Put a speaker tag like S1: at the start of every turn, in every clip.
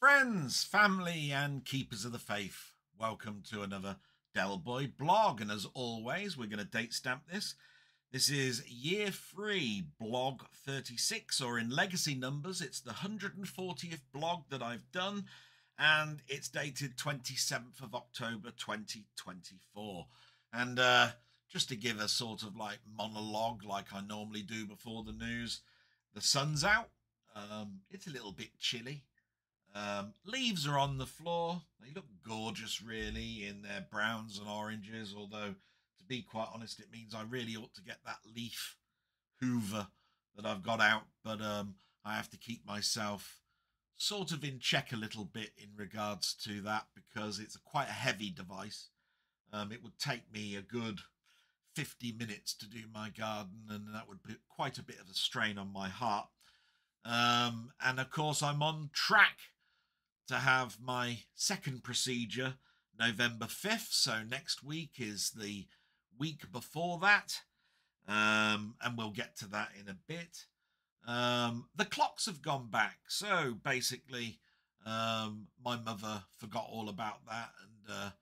S1: Friends, family, and keepers of the faith, welcome to another Del Boy blog. And as always, we're going to date stamp this. This is year 3, blog 36, or in legacy numbers, it's the 140th blog that I've done, and it's dated 27th of October 2024. And just to give a sort of like monologue like I normally do before the news, the sun's out. It's a little bit chilly. Leaves are on the floor. They look gorgeous, really, in their browns and oranges, although, to be quite honest, it means I really ought to get that leaf hoover that I've got out, but I have to keep myself sort of in check a little bit in regards to that, because it's quite a heavy device. It would take me a good 50 minutes to do my garden, and that would put quite a bit of a strain on my heart. And of course, I'm on track to have my second procedure November 5th. So next week is the week before that. And we'll get to that in a bit. The clocks have gone back. So basically, my mother forgot all about that and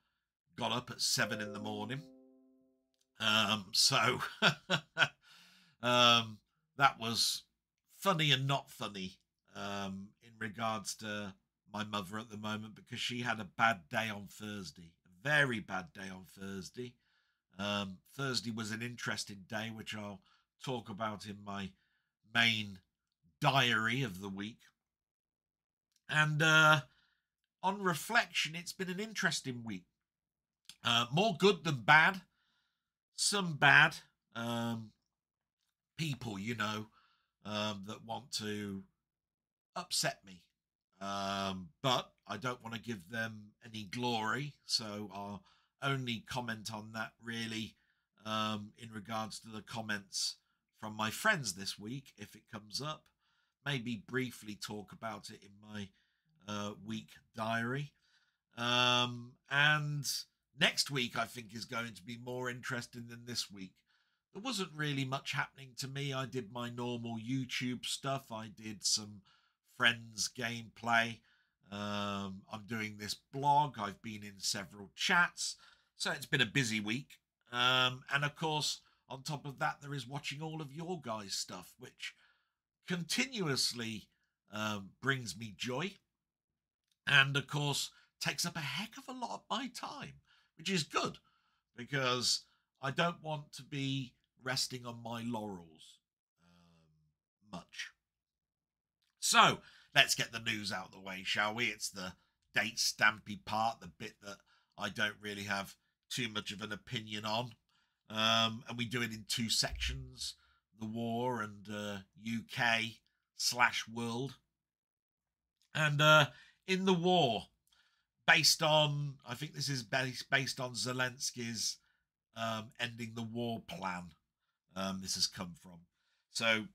S1: got up at 7 in the morning. So that was funny and not funny in regards to my mother at the moment, because she had a bad day on Thursday, a very bad day on Thursday. Thursday was an interesting day, which I'll talk about in my main diary of the week. And on reflection, it's been an interesting week. More good than bad. Some bad people, you know, that want to upset me. But I don't want to give them any glory, so I'll only comment on that really in regards to the comments from my friends this week, if it comes up. Maybe briefly talk about it in my week diary. And next week, I think, is going to be more interesting than this week. There wasn't really much happening to me. I did my normal YouTube stuff. I did some friends gameplay. I'm doing this blog. I've been in several chats. So it's been a busy week. And of course, on top of that, there is watching all of your guys' stuff, which continuously brings me joy. And of course, takes up a heck of a lot of my time, which is good, because I don't want to be resting on my laurels much. So let's get the news out of the way, shall we? It's the date stampy part, the bit that I don't really have too much of an opinion on. And we do it in 2 sections, the war and UK/world. And in the war, based on, I think this is based on Zelensky's ending the war plan, this has come from. So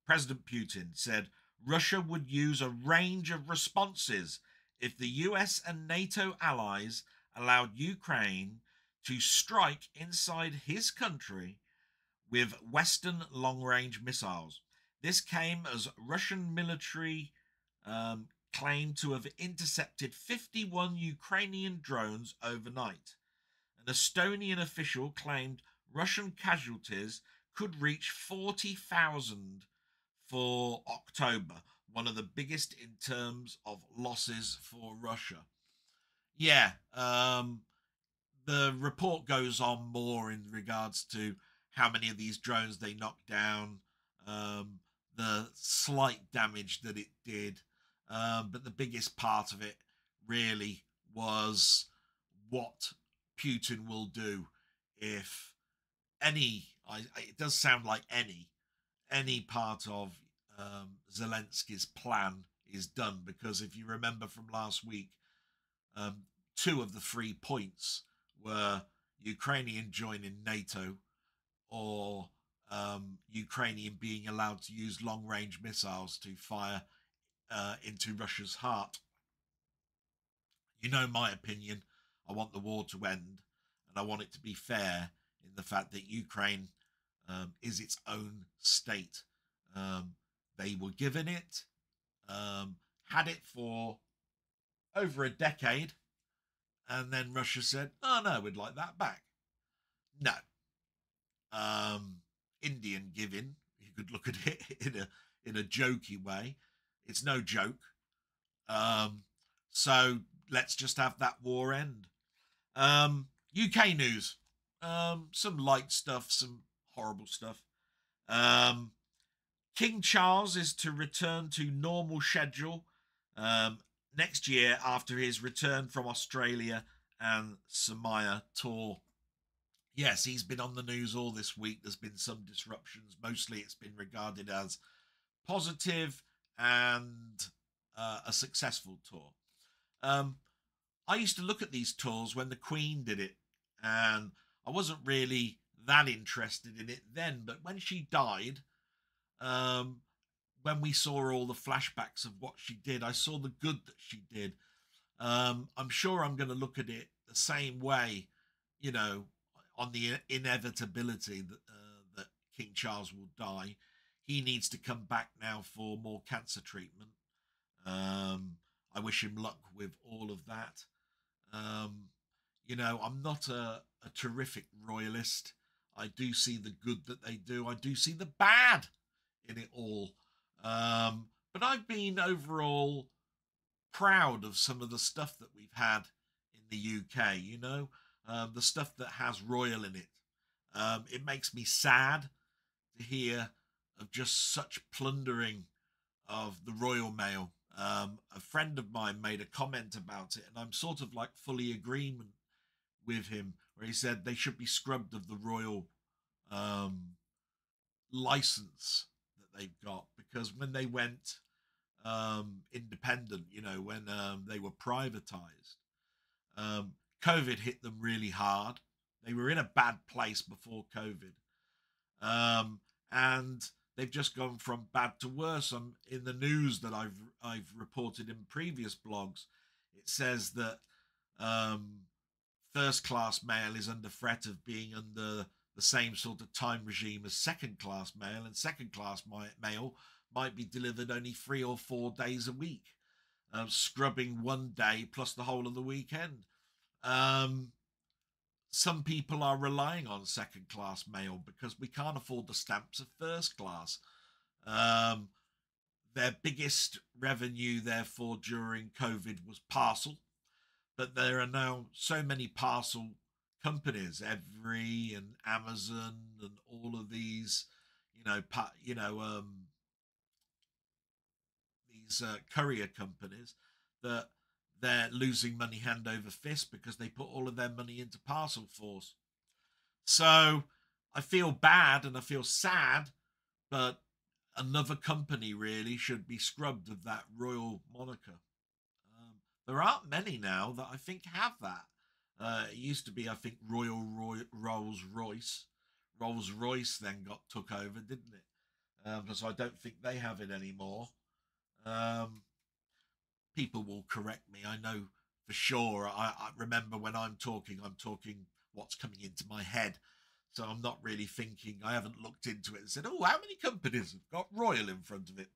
S1: President Putin said Russia would use a range of responses if the US and NATO allies allowed Ukraine to strike inside his country with Western long-range missiles. This came as Russian military claimed to have intercepted 51 Ukrainian drones overnight. An Estonian official claimed Russian casualties could reach 40,000 for October, one of the biggest in terms of losses for Russia. Yeah, the report goes on more in regards to how many of these drones they knocked down, the slight damage that it did, but the biggest part of it really was what Putin will do if it does sound like any part of Zelensky's plan is done, because if you remember from last week, 2 of the 3 points were Ukrainian joining NATO, or Ukrainian being allowed to use long-range missiles to fire into Russia's heart. You know my opinion. I want the war to end, and I want it to be fair in the fact that Ukraine is its own state. They were given it, had it for over a decade. And then Russia said, oh, no, we'd like that back. No. Indian giving, you could look at it in a jokey way. It's no joke. So let's just have that war end. UK news. Some light stuff, some horrible stuff. King Charles is to return to normal schedule next year after his return from Australia and Samoa tour. Yes, he's been on the news all this week. There's been some disruptions. Mostly it's been regarded as positive and a successful tour. I used to look at these tours when the Queen did it, and I wasn't really that interested in it then. But when she died, when we saw all the flashbacks of what she did, I saw the good that she did. I'm sure I'm going to look at it the same way, you know, on the inevitability that King Charles will die. He needs to come back now for more cancer treatment. I wish him luck with all of that. You know, I'm not a terrific royalist. I do see the good that they do. I do see the bad in it all. But I've been overall proud of some of the stuff that we've had in the UK, you know, the stuff that has royal in it. It makes me sad to hear of just such plundering of the Royal Mail. A friend of mine made a comment about it, and I'm sort of like fully agreement with him, where he said they should be scrubbed of the royal license that they've got, because when they went independent, you know, when they were privatized, COVID hit them really hard. They were in a bad place before COVID, and they've just gone from bad to worse. In the news that I've reported in previous blogs, it says that first class mail is under threat of being under the same sort of time regime as second class mail, and second class mail might be delivered only 3 or 4 days a week, scrubbing one day plus the whole of the weekend. Some people are relying on second class mail because we can't afford the stamps of first class. Their biggest revenue, therefore, during COVID was parcel, but there are now so many parcel companies, Every and Amazon and all of these, these courier companies, that they're losing money hand over fist because they put all of their money into Parcel Force. So I feel bad and I feel sad, but another company really should be scrubbed of that royal moniker. There aren't many now that I think have that. It used to be, I think, Rolls-Royce. Rolls-Royce then got took over, didn't it? So I don't think they have it anymore. People will correct me. I know for sure. I remember when I'm talking what's coming into my head. So I'm not really thinking, I haven't looked into it and said, oh, how many companies have got royal in front of it?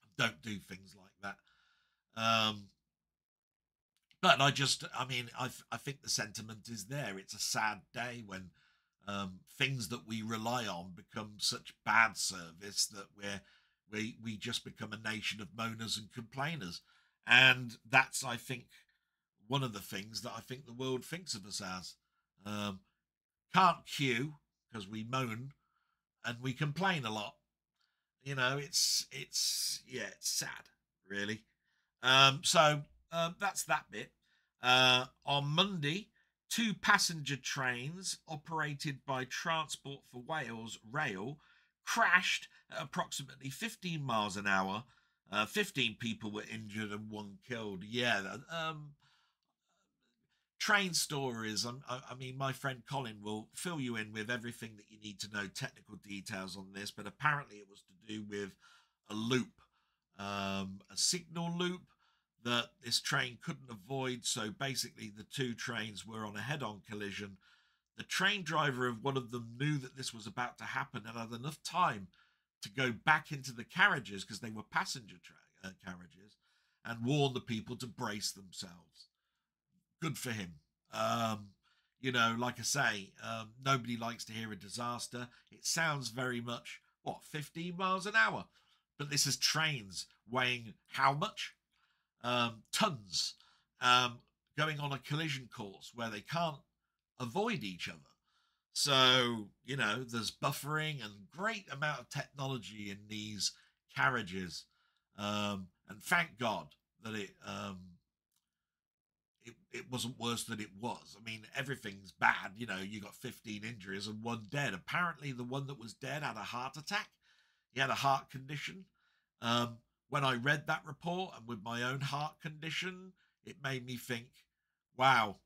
S1: I don't do things like that. But I think the sentiment is there. It's a sad day when things that we rely on become such bad service that we just become a nation of moaners and complainers. And that's, I think, one of the things that I think the world thinks of us as. Can't queue because we moan and we complain a lot. You know, it's sad, really. So that's that bit. On Monday, 2 passenger trains operated by Transport for Wales Rail crashed at approximately 15 miles an hour. 15 people were injured and 1 killed. Yeah, train stories. I mean, my friend Colin will fill you in with everything that you need to know, technical details on this, but apparently it was to do with a loop, a signal loop that this train couldn't avoid. So basically the 2 trains were on a head-on collision. The train driver of one of them knew that this was about to happen and had enough time to go back into the carriages, because they were passenger carriages, and warn the people to brace themselves. Good for him. You know, like I say, nobody likes to hear a disaster. It sounds very much, 15 miles an hour? But this is trains weighing how much? Tons, going on a collision course where they can't avoid each other. So, you know, there's buffering and great amount of technology in these carriages. And thank God that it wasn't worse than it was. I mean, everything's bad. You know, you got 15 injuries and 1 dead. Apparently, the one that was dead had a heart attack. He had a heart condition. When I read that report, and with my own heart condition, it made me think, wow,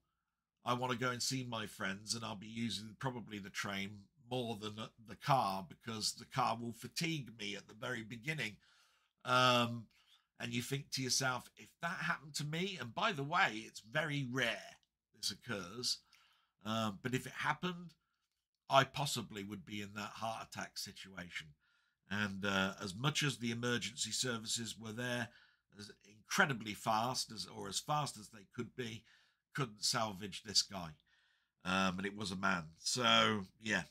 S1: I want to go and see my friends, and I'll be using probably the train more than the car, because the car will fatigue me at the very beginning. And you think to yourself, if that happened to me, and by the way, it's very rare this occurs, but if it happened, I possibly would be in that heart attack situation. And as much as the emergency services were there, as incredibly fast as fast as they could be, couldn't salvage this guy. And it was a man. So, yeah,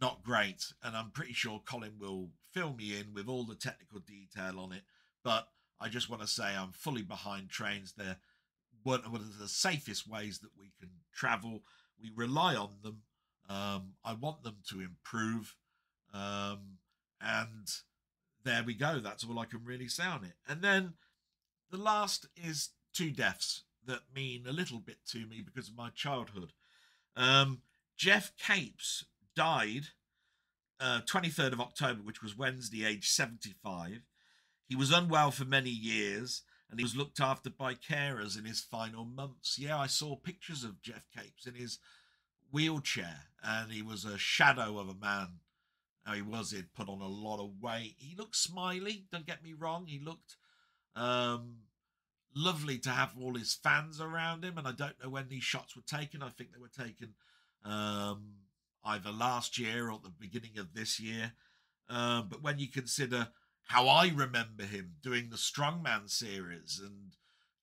S1: not great. And I'm pretty sure Colin will fill me in with all the technical detail on it. But I just want to say I'm fully behind trains. They're one of the safest ways that we can travel. We rely on them. I want them to improve. And there we go. That's all I can really say on it. And then the last is 2 deaths that mean a little bit to me because of my childhood. Jeff Capes died 23rd of October, which was Wednesday, age 75. He was unwell for many years, and he was looked after by carers in his final months. Yeah, I saw pictures of Jeff Capes in his wheelchair, and he was a shadow of a man. How he was, he'd put on a lot of weight. He looked smiley, don't get me wrong. He looked lovely to have all his fans around him, and I don't know when these shots were taken. I think they were taken either last year or at the beginning of this year. But when you consider how I remember him doing the Strongman series and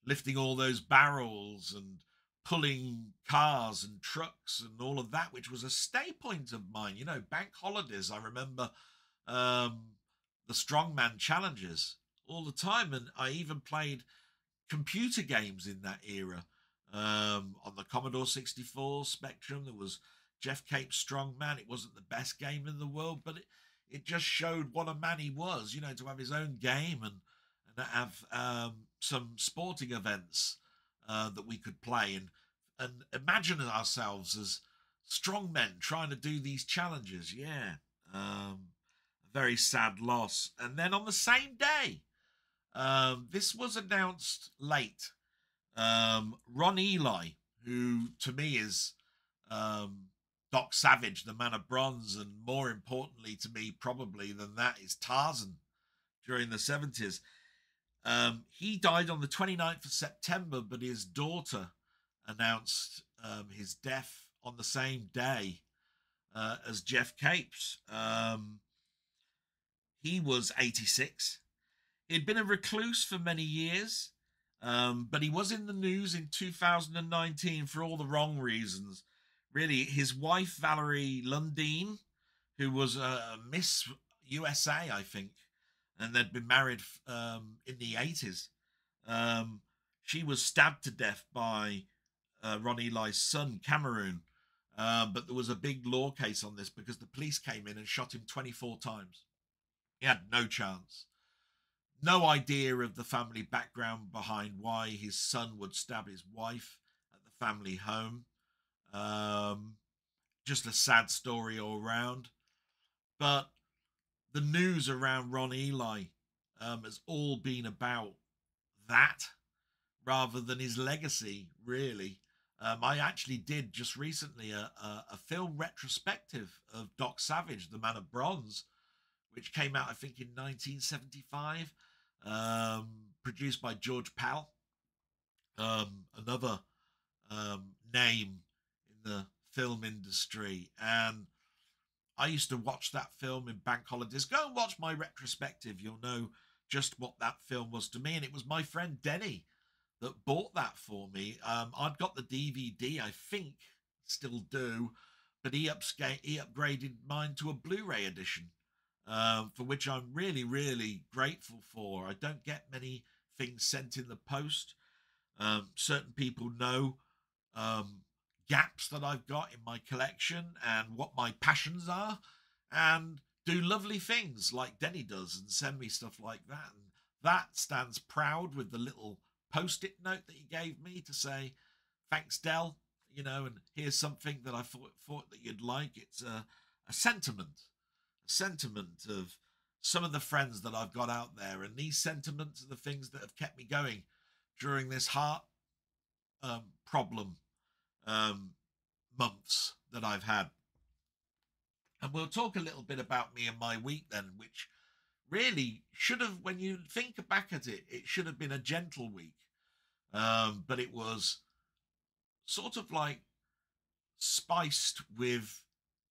S1: lifting all those barrels and pulling cars and trucks and all of that, which was a stay point of mine, you know, bank holidays. I remember the Strongman challenges all the time, and I even played computer games in that era. On the Commodore 64 Spectrum, there was Jeff Capes Strongman. It wasn't the best game in the world, but it just showed what a man he was, you know, to have his own game and have some sporting events that we could play and imagine ourselves as strong men trying to do these challenges. Yeah, a very sad loss. And then on the same day, this was announced late. Ron Eli, who to me is Doc Savage, the Man of Bronze, and more importantly to me probably than that is Tarzan during the 70s. He died on the 29th of September, but his daughter announced his death on the same day as Jeff Capes. He was 86. He'd been a recluse for many years, but he was in the news in 2019 for all the wrong reasons. Really, his wife, Valerie Lundeen, who was Miss USA, I think, and they'd been married in the 80s. She was stabbed to death by Ron Eli's son, Cameroon. But there was a big law case on this because the police came in and shot him 24 times. He had no chance. No idea of the family background behind why his son would stab his wife at the family home. Just a sad story all round. But the news around Ron Eli has all been about that rather than his legacy, really. I actually did just recently a film retrospective of Doc Savage, the Man of Bronze, which came out, I think, in 1975, produced by George Pal, another name in the film industry. And I used to watch that film in bank holidays. Go and watch my retrospective. You'll know just what that film was to me. And it was my friend Denny that bought that for me. I'd got the DVD, I think, still do, but he upgraded mine to a Blu-ray edition, for which I'm really, really grateful for. I don't get many things sent in the post. Certain people know gaps that I've got in my collection and what my passions are, and do lovely things like Denny does and send me stuff like that. And that stands proud with the little post-it note that he gave me to say, thanks, Del, you know, and here's something that I thought that you'd like. It's a sentiment of some of the friends that I've got out there. And these sentiments are the things that have kept me going during this heart problem months that I've had. And we'll talk a little bit about me and my week then, which really should have, when you think back at it, it should have been a gentle week. But it was sort of like spiced with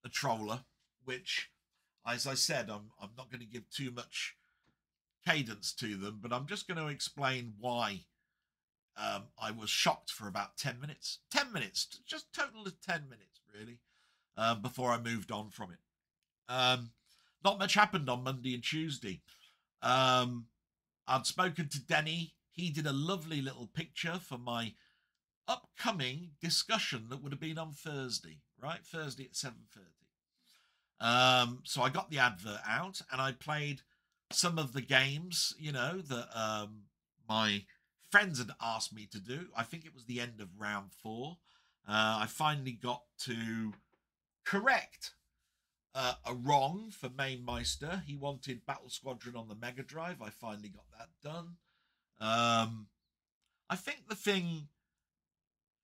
S1: a troller, which, as I said, I'm not going to give too much cadence to them, but I'm just going to explain why I was shocked for about 10 minutes. 10 minutes, just total of 10 minutes, really, before I moved on from it. Not much happened on Monday and Tuesday. I'd spoken to Denny. He did a lovely little picture for my upcoming discussion that would have been on Thursday, right? Thursday at 7:30. So I got the advert out and I played some of the games, you know, that my friends had asked me to do. I think it was the end of round 4. I finally got to correct a wrong for Mamemeister. He wanted Battle Squadron on the Mega Drive. I finally got that done. I think the thing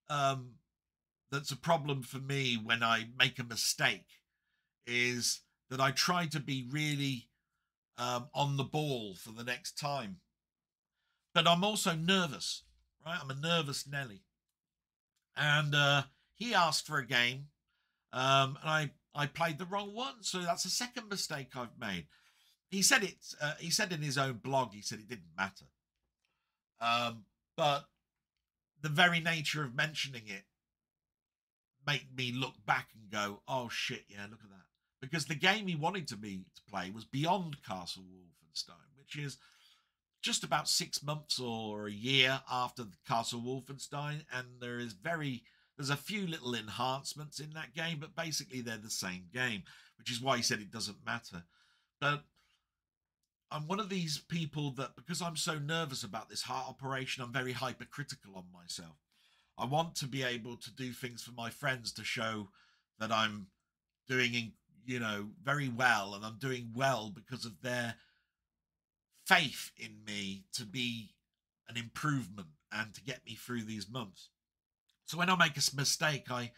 S1: that's a problem for me when I make a mistake is that I try to be really on the ball for the next time. But I'm also nervous, right? I'm a nervous Nelly. And he asked for a game, and I played the wrong one. So that's a second mistake I've made. He said he said in his own blog, he said it didn't matter. But the very nature of mentioning it made me look back and go, oh shit, yeah, look at that. Because the game he wanted me to play was Beyond Castle Wolfenstein, which is just about 6 months or a year after Castle Wolfenstein, and there's a few little enhancements in that game, but basically they're the same game, which is why he said it doesn't matter. But I'm one of these people that, because I'm so nervous about this heart operation, I'm very hypercritical on myself. I want to be able to do things for my friends to show that I'm doing, you know, very well, and I'm doing well because of their faith in me to be an improvement and to get me through these months. So when I make a mistake, I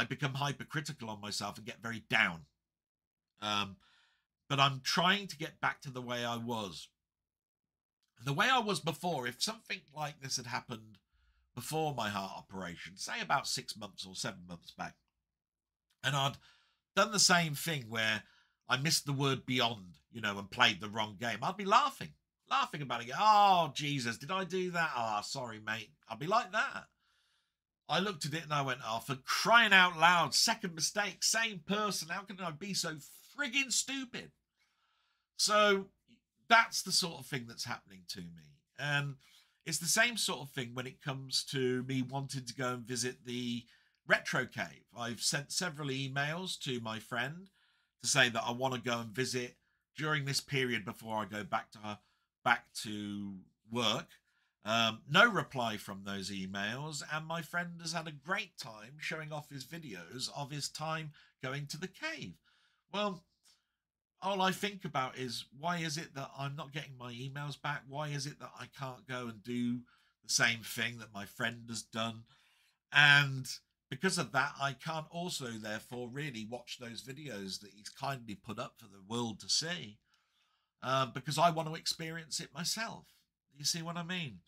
S1: become hypercritical on myself and get very down. But I'm trying to get back to the way I was. The way I was before. If something like this had happened before my heart operation, say about 6 months or 7 months back, and I'd done the same thing where I missed the word beyond, you know, and played the wrong game, I'd be laughing about it. Oh, Jesus, did I do that? Oh, sorry, mate. I'd be like that. I looked at it and I went, oh, for crying out loud, second mistake, same person. How can I be so frigging stupid? So that's the sort of thing that's happening to me. And it's the same sort of thing when it comes to me wanting to go and visit the Retro Cave. I've sent several emails to my friend to say that I want to go and visit during this period before I go back to work. No reply from those emails, and my friend has had a great time showing off his videos of his time going to the cave. Well, all I think about is, why is it that I'm not getting my emails back? Why is it that I can't go and do the same thing that my friend has done? And because of that, I can't also, therefore, really watch those videos that he's kindly put up for the world to see, because I want to experience it myself. You see what I mean?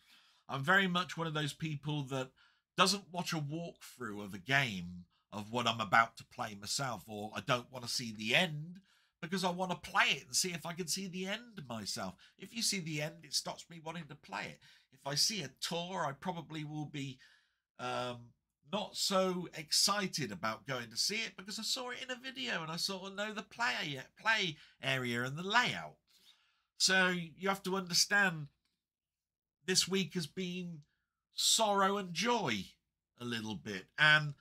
S1: I'm very much one of those people that doesn't watch a walkthrough of a game of what I'm about to play myself, or I don't want to see the end because I want to play it and see if I can see the end myself. If you see the end, it stops me wanting to play it. If I see a tour, I probably will be not so excited about going to see it because I saw it in a video and I sort of know the play area and the layout. So you have to understand this week has been sorrow and joy a little bit. And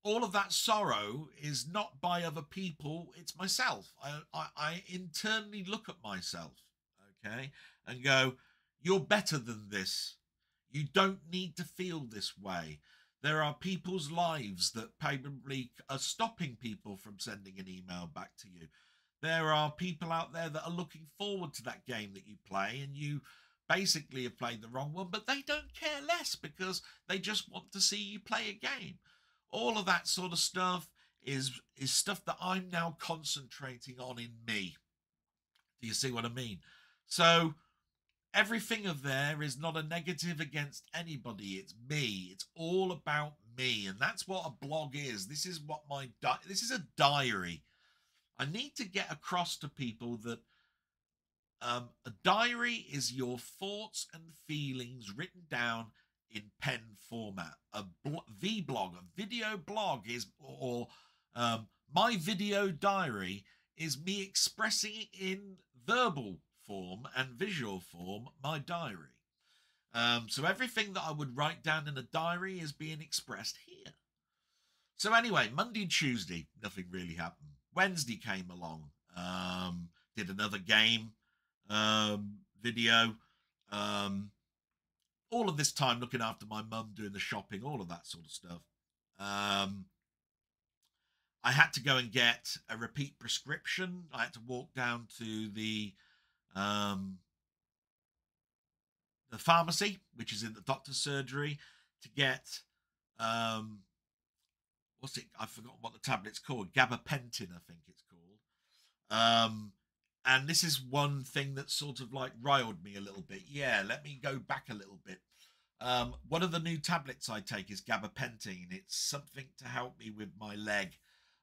S1: all of that sorrow is not by other people, it's myself. I internally look at myself, okay, and go, you're better than this. You don't need to feel this way. There are people's lives that probably are stopping people from sending an email back to you. There are people out there that are looking forward to that game that you play, and you basically have played the wrong one, but they don't care less because they just want to see you play a game. All of that sort of stuff is stuff that I'm now concentrating on in me. Do you see what I mean? So everything of there is not a negative against anybody. It's me. It's all about me. And that's what a blog is. This is what this is a diary. I need to get across to people that a diary is your thoughts and feelings written down in pen format. A Vblog, a video blog is, or my video diary is me expressing it in verbal form and visual form, my diary. So everything that I would write down in a diary is being expressed here. So anyway, Monday and Tuesday, nothing really happened. Wednesday came along, did another game video. All of this time looking after my mum, doing the shopping, all of that sort of stuff. I had to go and get a repeat prescription. I had to walk down to the pharmacy, which is in the doctor's surgery, to get what's it? I've forgotten what the tablet's called. Gabapentin, I think it's called. And this is one thing that sort of like riled me a little bit. Yeah, let me go back a little bit. One of the new tablets I take is gabapentin. It's something to help me with my leg,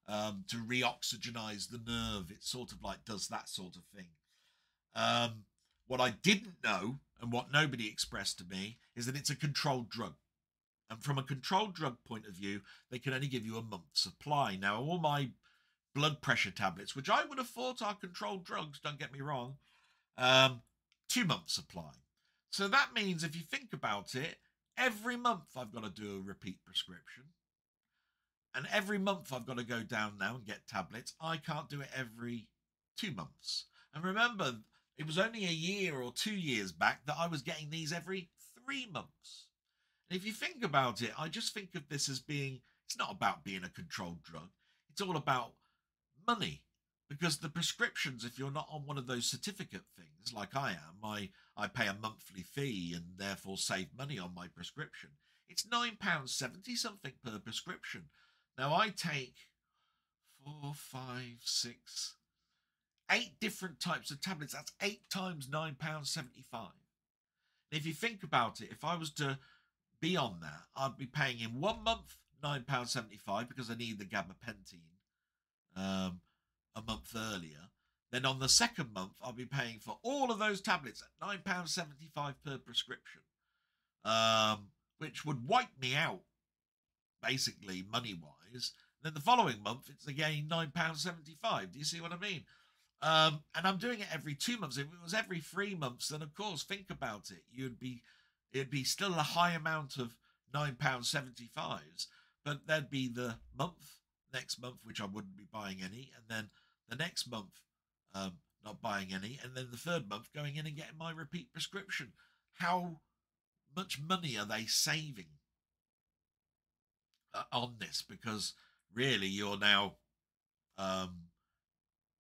S1: to reoxygenize the nerve. It sort of like does that sort of thing. What I didn't know, and what nobody expressed to me, is that it's a controlled drug. And from a controlled drug point of view, they can only give you a month's supply. Now, all my blood pressure tablets, which I would have thought are controlled drugs, don't get me wrong, 2 months supply. So that means if you think about it, every month I've got to do a repeat prescription. And every month I've got to go down now and get tablets. I can't do it every 2 months. And remember, it was only a year or 2 years back that I was getting these every 3 months. And if you think about it, I just think of this as being, it's not about being a controlled drug. It's all about money, because the prescriptions, if you're not on one of those certificate things like I am, I pay a monthly fee and therefore save money on my prescription. It's £9.70 something per prescription. Now I take 4, 5, 6, 8 different types of tablets. That's 8 times £9.75. If you think about it, if I was to be on that, I'd be paying in 1 month £9.75 because I need the gabapentin a month earlier. Then on the second month, I'll be paying for all of those tablets at £9.75 per prescription, which would wipe me out, basically, money-wise. Then the following month, it's again £9.75. Do you see what I mean? And I'm doing it every 2 months. If it was every 3 months, then of course, think about it. It'd be still a high amount of £9.75s, but there'd be the next month, which I wouldn't be buying any, and then the next month, not buying any, and then the third month going in and getting my repeat prescription. How much money are they saving on this? Because really, you're now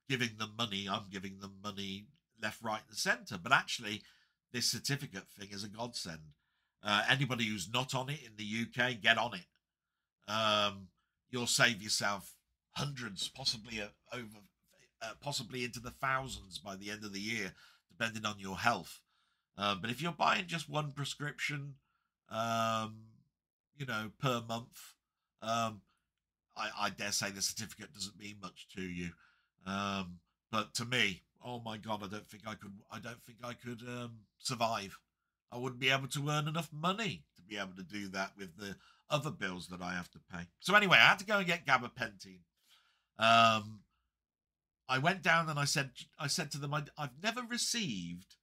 S1: giving them money. I'm giving them money left, right, and centre. But actually, this certificate thing is a godsend. Anybody who's not on it in the UK, get on it. You'll save yourself hundreds, possibly possibly into the thousands by the end of the year, depending on your health. But if you're buying just one prescription, per month, I dare say the certificate doesn't mean much to you. But to me, oh my God, I don't think I could survive. I wouldn't be able to earn enough money to be able to do that with the other bills that I have to pay. So anyway, I had to go and get gabapentin. I went down and I said to them, I've never received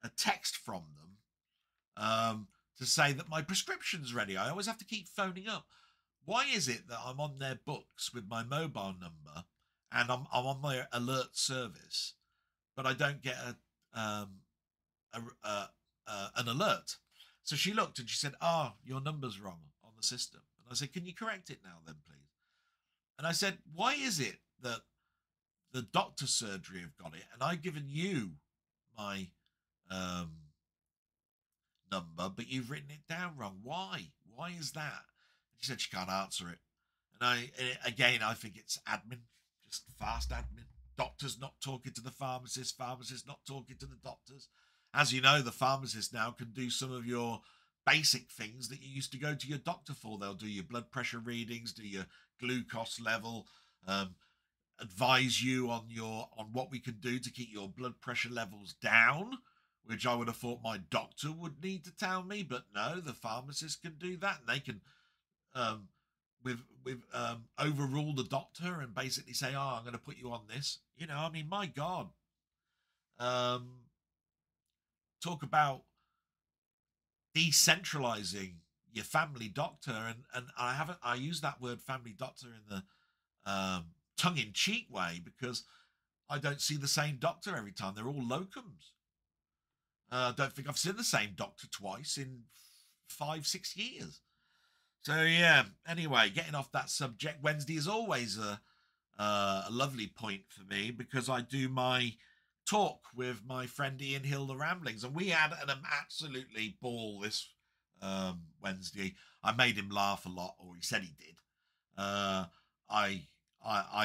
S1: a text from them to say that my prescription's ready. I always have to keep phoning up. Why is it that I'm on their books with my mobile number and I'm on their alert service, but I don't get an alert? So she looked and she said, your number's wrong on the system. And I said, can you correct it now then, please? And I said, why is it that the doctor's surgery have got it and I've given you my number, but you've written it down wrong? Why is that? She said she can't answer it. And I think it's admin, just fast admin. Doctors not talking to the pharmacists not talking to the doctors. As you know, the pharmacist now can do some of your basic things that you used to go to your doctor for. They'll do your blood pressure readings, do your glucose level, advise you on what we can do to keep your blood pressure levels down, which I would have thought my doctor would need to tell me, but no, the pharmacist can do that, and they can overrule the doctor and basically say, I'm going to put you on this. You know, I mean, my God. Talk about decentralizing your family doctor, and I use that word family doctor in the tongue-in-cheek way, because I don't see the same doctor every time. They're all locums. I don't think I've seen the same doctor twice in 5-6 years. So yeah, anyway, getting off that subject, Wednesday is always a lovely point for me, because I do my talk with my friend Ian Hill, the Ramblings, and we had an absolutely ball this Wednesday. I made him laugh a lot, or he said he did. I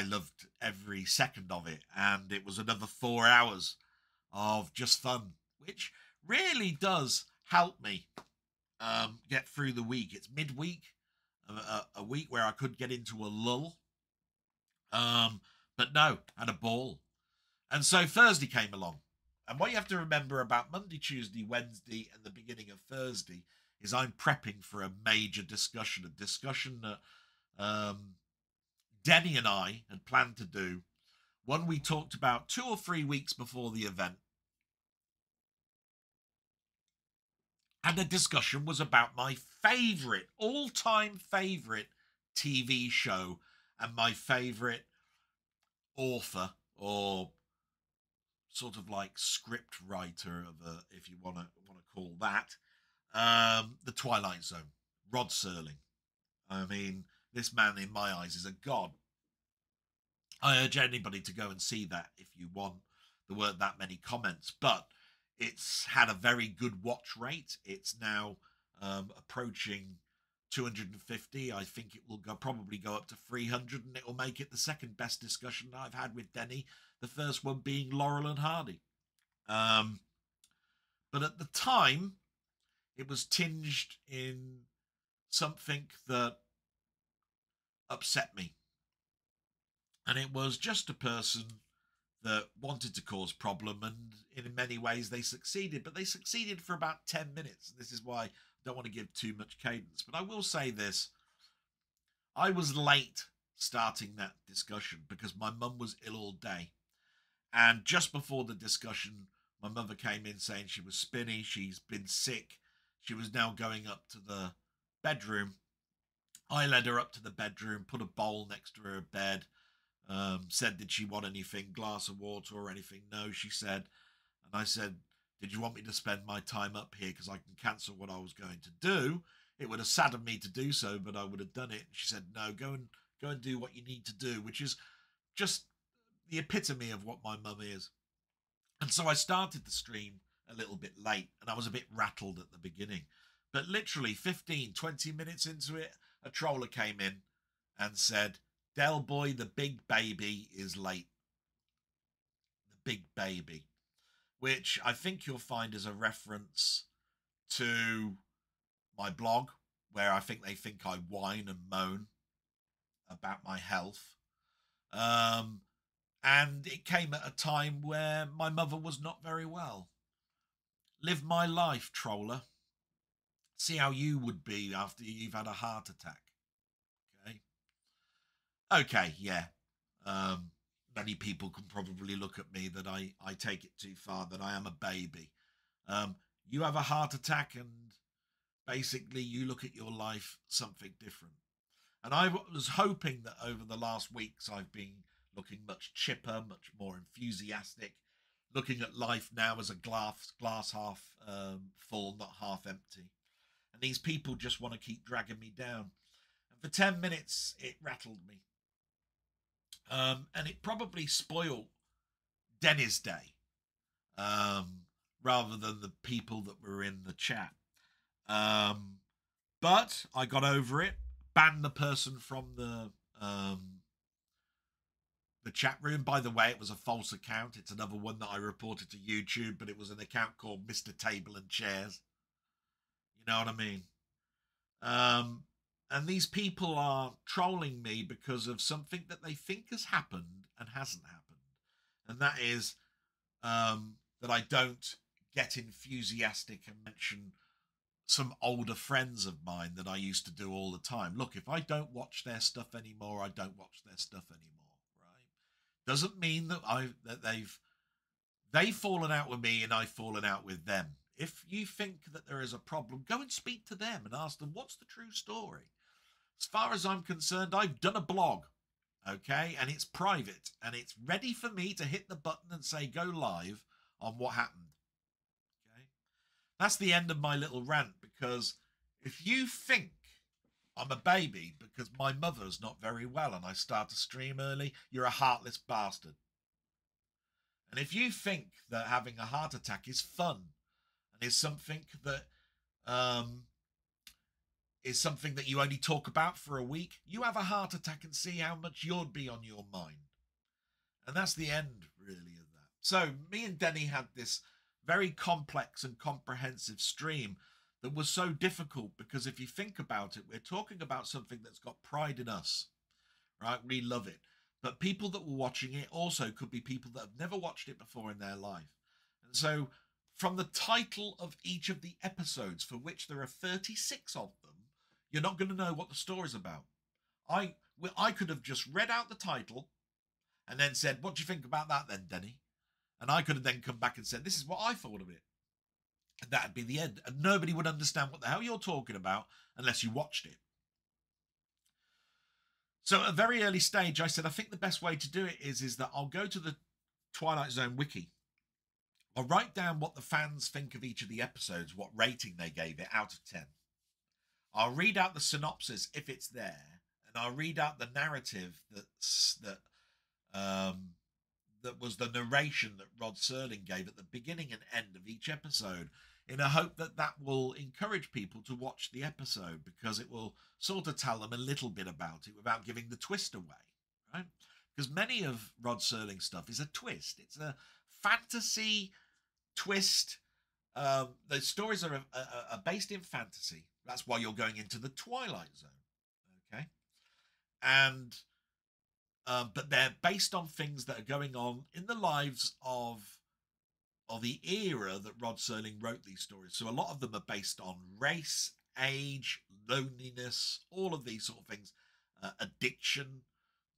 S1: loved every second of it, and it was another 4 hours of just fun, which really does help me get through the week. It's midweek, a week where I could get into a lull, but no, had a ball. And so Thursday came along, and what you have to remember about Monday, Tuesday, Wednesday, and the beginning of Thursday is I'm prepping for a major discussion, a discussion that Denny and I had planned to do, one we talked about 2 or 3 weeks before the event. And the discussion was about my favourite, all-time favourite TV show and my favourite author, or sort of like script writer of if you want to call that, The Twilight Zone, Rod Serling. I mean, this man in my eyes is a god. I urge anybody to go and see that if you want. There weren't that many comments, but it's had a very good watch rate. It's now approaching 250. I think it will probably go up to 300, and it will make it the second best discussion I've had with Denny, the first one being Laurel and Hardy. But at the time, it was tinged in something that upset me. And it was just a person that wanted to cause problem, and in many ways they succeeded, but they succeeded for about 10 minutes. This is why I don't want to give too much cadence, but I will say this. I was late starting that discussion because my mum was ill all day. And just before the discussion, my mother came in saying she was spinny. She's been sick. She was now going up to the bedroom. I led her up to the bedroom, put a bowl next to her bed, said, did she want anything, glass of water or anything? No, she said. And I said, did you want me to spend my time up here because I can cancel what I was going to do? It would have saddened me to do so, but I would have done it. And she said, no, go and do what you need to do, which is just the epitome of what my mum is. And so I started the stream a little bit late, and I was a bit rattled at the beginning. But literally 15, 20 minutes into it, a troller came in and said, Del Boy, the big baby is late. The big baby. Which I think you'll find is a reference to my blog, where I think they think I whine and moan about my health. And it came at a time where my mother was not very well. Live my life, troller. See how you would be after you've had a heart attack. Okay. Okay, yeah. Many people can probably look at me that I take it too far, that I am a baby. You have a heart attack and basically you look at your life something different. And I was hoping that over the last weeks I've been looking much chipper, much more enthusiastic, looking at life now as a glass half full, not half empty. And these people just want to keep dragging me down. And for 10 minutes, it rattled me. And it probably spoiled Denny's day, rather than the people that were in the chat. But I got over it, banned the person from the chat room. By the way, it was a false account. It's another one that I reported to YouTube, but it was an account called Mr. Table and Chairs. You know what I mean? And these people are trolling me because of something that they think has happened and hasn't happened. And that is that I don't get enthusiastic and mention some older friends of mine that I used to do all the time. Look, if I don't watch their stuff anymore, I don't watch their stuff anymore, right? Doesn't mean that they've fallen out with me and I've fallen out with them. If you think that there is a problem, go and speak to them and ask them, what's the true story? As far as I'm concerned, I've done a blog, okay? And it's private, and it's ready for me to hit the button and say go live on what happened, okay? That's the end of my little rant, because if you think I'm a baby because my mother's not very well and I start to stream early, you're a heartless bastard. And if you think that having a heart attack is fun and is something that you only talk about for a week, you have a heart attack and see how much you'd be on your mind. And that's the end, really, of that. So me and Denny had this very complex and comprehensive stream that was so difficult because if you think about it, we're talking about something that's got pride in us, right? We love it. But people that were watching it also could be people that have never watched it before in their life. And so from the title of each of the episodes, for which there are 36 of them, you're not going to know what the story's about. I could have just read out the title and then said, what do you think about that then, Denny? And I could have then come back and said, this is what I thought of it. And that'd be the end. And nobody would understand what the hell you're talking about unless you watched it. So at a very early stage, I said, I think the best way to do it is that I'll go to the Twilight Zone wiki. I'll write down what the fans think of each of the episodes, what rating they gave it out of 10. I'll read out the synopsis if it's there, and I'll read out the narrative that was the narration that Rod Serling gave at the beginning and end of each episode, in a hope that that will encourage people to watch the episode, because it will sort of tell them a little bit about it without giving the twist away, right? Because many of Rod Serling's stuff is a twist. It's a fantasy twist. The stories are based in fantasy. That's why you're going into the Twilight Zone, okay? And but they're based on things that are going on in the lives of the era that Rod Serling wrote these stories. So a lot of them are based on race, age, loneliness, all of these sort of things, addiction.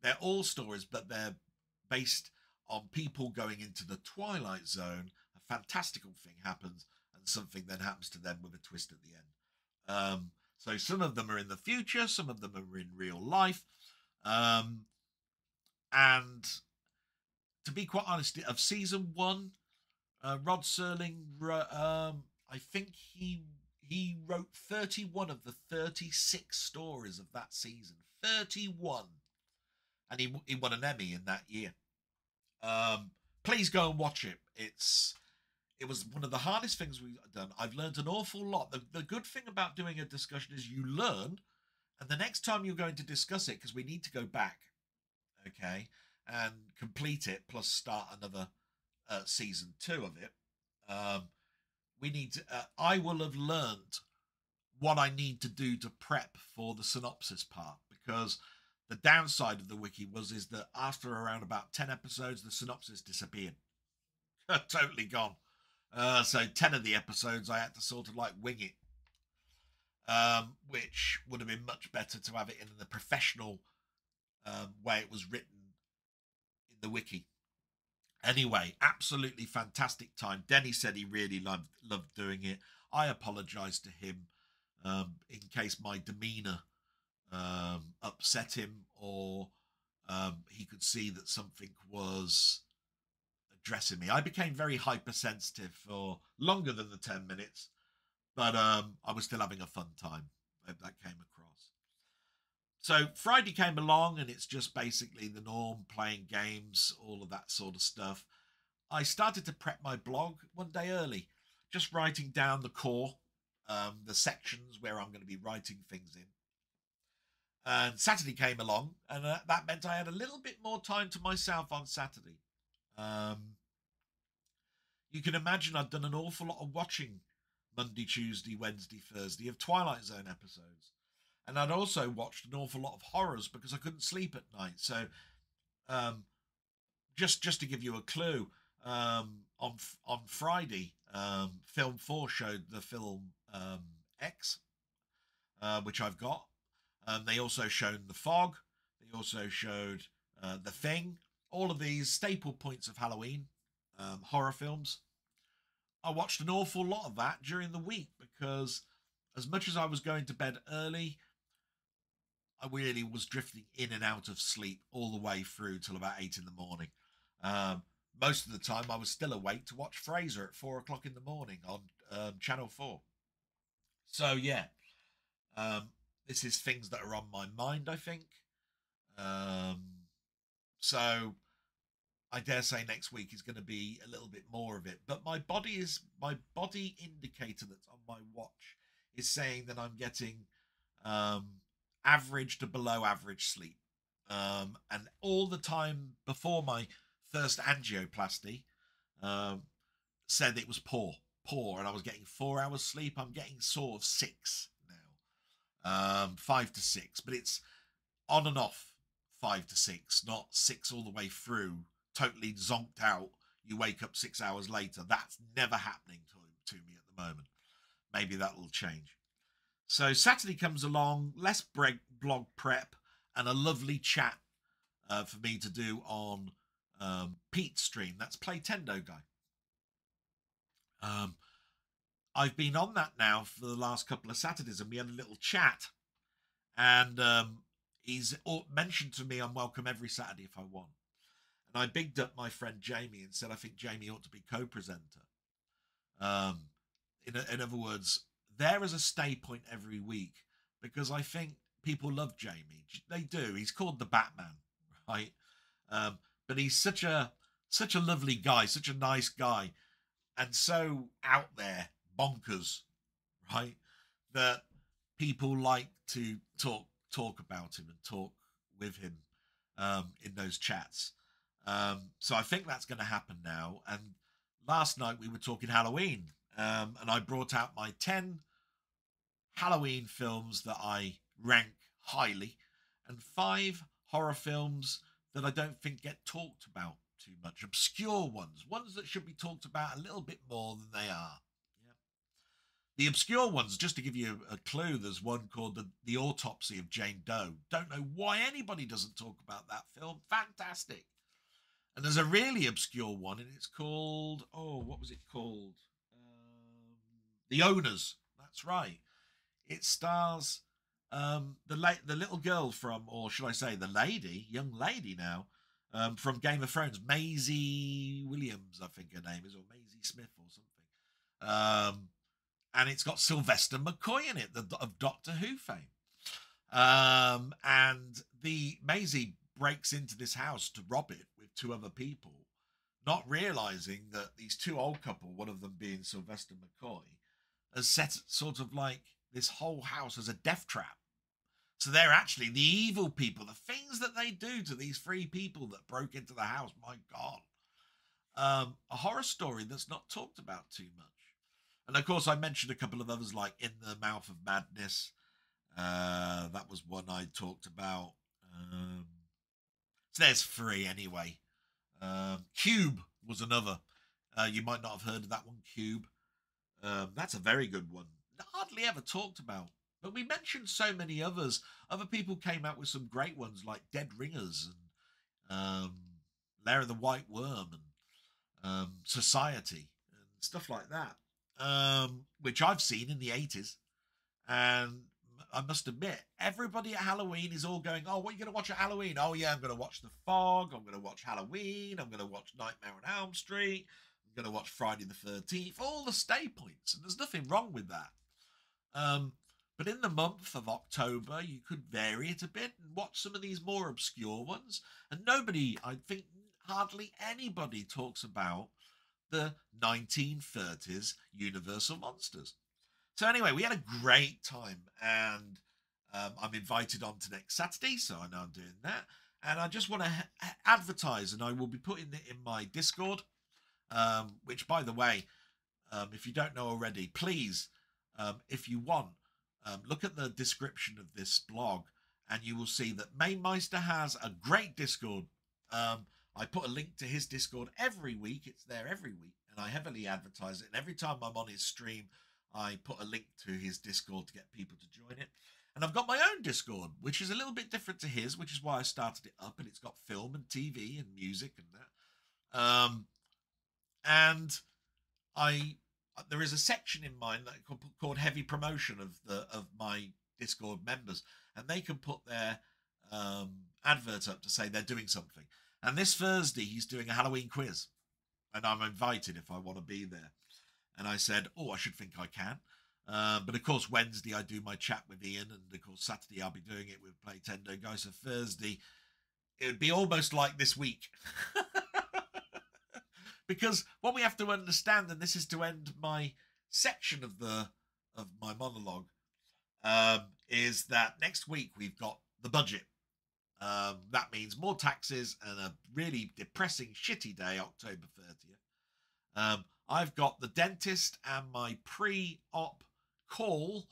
S1: They're all stories, but they're based on people going into the Twilight Zone. A fantastical thing happens, and something then happens to them with a twist at the end. So some of them are in the future, some of them are in real life. And to be quite honest, of season 1, Rod Serling, I think he wrote 31 of the 36 stories of that season. 31. And he won an Emmy in that year. Please go and watch it. It was one of the hardest things we've done. I've learned an awful lot. The good thing about doing a discussion is you learn, and the next time you're going to discuss it, because we need to go back, okay, and complete it, plus start another season 2 of it. We need to, I will have learned what I need to do to prep for the synopsis part, because The downside of the wiki is that after around about 10 episodes, the synopsis disappeared. Totally gone. So 10 of the episodes I had to sort of like wing it, which would have been much better to have it in the professional way it was written in the wiki. Anyway, absolutely fantastic time. Denny said he really loved doing it. I apologized to him in case my demeanor upset him, or he could see that something was addressing me. I became very hypersensitive for longer than the 10 minutes, but I was still having a fun time. I hope that came across. So Friday came along, and it's just basically the norm, playing games, all of that sort of stuff. I started to prep my blog one day early, just writing down the core, the sections where I'm going to be writing things in. And Saturday came along, and that meant I had a little bit more time to myself on Saturday. You can imagine I've done an awful lot of watching Monday, Tuesday, Wednesday, Thursday of Twilight Zone episodes. And I'd also watched an awful lot of horrors because I couldn't sleep at night. So just to give you a clue, on Friday, Film 4 showed the film X, which I've got. They also showed The Fog. They also showed The Thing. All of these staple points of Halloween horror films. I watched an awful lot of that during the week because as much as I was going to bed early, I really was drifting in and out of sleep all the way through till about 8 in the morning. Most of the time I was still awake to watch Frasier at 4 o'clock in the morning on Channel 4. So yeah, this is things that are on my mind, I think. So I dare say next week is going to be a little bit more of it. But my body indicator that's on my watch is saying that I'm getting average to below average sleep. And all the time before my first angioplasty said it was poor, and I was getting 4 hours sleep. I'm getting sort of 6 now, 5 to 6, but it's on and off 5 to 6, not 6 all the way through, totally zonked out. You wake up 6 hours later. That's never happening to me at the moment. Maybe that will change. So Saturday comes along, less blog prep, and a lovely chat for me to do on Pete's stream. That's Playtendoguy. I've been on that now for the last couple of Saturdays, and we had a little chat. And he's mentioned to me I'm welcome every Saturday if I want. And I bigged up my friend Jamie and said I think Jamie ought to be co-presenter. In other words, there is a stay point every week because I think people love Jamie. They do. He's called the Batman, right? But he's such a lovely guy, such a nice guy, and so out there, bonkers, right? That people like to talk about him and talk with him in those chats. So I think that's going to happen now. And last night we were talking Halloween, and I brought out my 10 Halloween films that I rank highly, and 5 horror films that I don't think get talked about too much. Obscure ones that should be talked about a little bit more than they are. Yeah. The obscure ones, just to give you a clue, there's one called the Autopsy of Jane Doe. Don't know why anybody doesn't talk about that film. Fantastic. And there's a really obscure one, and it's called, what was it called? The Owners. That's right. It stars the little girl from, or should I say the young lady now, from Game of Thrones, Maisie Williams, I think her name is, or Maisie Smith or something. And it's got Sylvester McCoy in it, of Doctor Who fame. And the Maisie breaks into this house to rob it with 2 other people, not realizing that these 2 old couple, one of them being Sylvester McCoy, has set sort of like this whole house as a death trap. So they're actually the evil people. The things that they do to these 3 people that broke into the house, my God. A horror story that's not talked about too much. And of course, I mentioned a couple of others like In the Mouth of Madness. That was one I talked about. So there's 3 anyway. Cube was another. You might not have heard of that one, Cube. That's a very good one. Hardly ever talked about. But we mentioned so many others. Other people came out with some great ones like Dead Ringers and Lair of the White Worm and Society and stuff like that, which I've seen in the 80s. And I must admit, everybody at Halloween is all going, oh, what are you going to watch at Halloween? Oh, yeah, I'm going to watch The Fog. I'm going to watch Halloween. I'm going to watch Nightmare on Elm Street. I'm going to watch Friday the 13th. All the stay points. And there's nothing wrong with that. But in the month of October, you could vary it a bit and watch some of these more obscure ones. And nobody, I think hardly anybody talks about the 1930s Universal Monsters. So anyway, we had a great time, and I'm invited on to next Saturday, so I know I'm doing that. And I just want to advertise, and I will be putting it in my Discord, which, by the way, if you don't know already, please, if you want, look at the description of this blog, and you will see that Mamemeister has a great Discord. I put a link to his Discord every week. It's there every week, and I heavily advertise it. And every time I'm on his stream, I put a link to his Discord to get people to join it. And I've got my own Discord, which is a little bit different to his, which is why I started it up. And it's got film and TV and music and that. And there is a section in mine that called heavy promotion of my Discord members, and they can put their advert up to say they're doing something. And this Thursday he's doing a Halloween quiz, and I'm invited if I want to be there. And I said, oh, I should think I can. But of course Wednesday I do my chat with Ian, and of course Saturday I'll be doing it with Playtendoguy. So Thursday it would be almost like this week. Because what we have to understand, and this is to end my section of my monologue, is that next week we've got the budget. That means more taxes and a really depressing, shitty day, October 30th. I've got the dentist and my pre-op call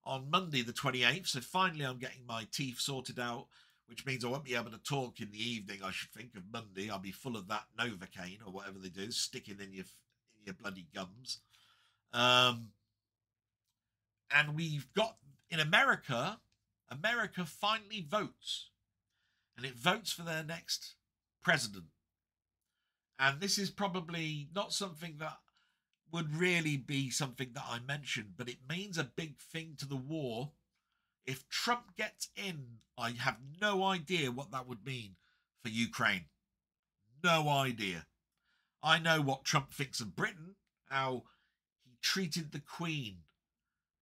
S1: on Monday the 28th. So finally I'm getting my teeth sorted out, which means I won't be able to talk in the evening, I should think, of Monday. I'll be full of that Novocaine or whatever they do, sticking in your bloody gums. And we've got, in America finally votes. And it votes for their next president. And this is probably not something that would really be something that I mentioned, but it means a big thing to the war. If Trump gets in, I have no idea what that would mean for Ukraine. No idea. I know what Trump thinks of Britain, how he treated the Queen.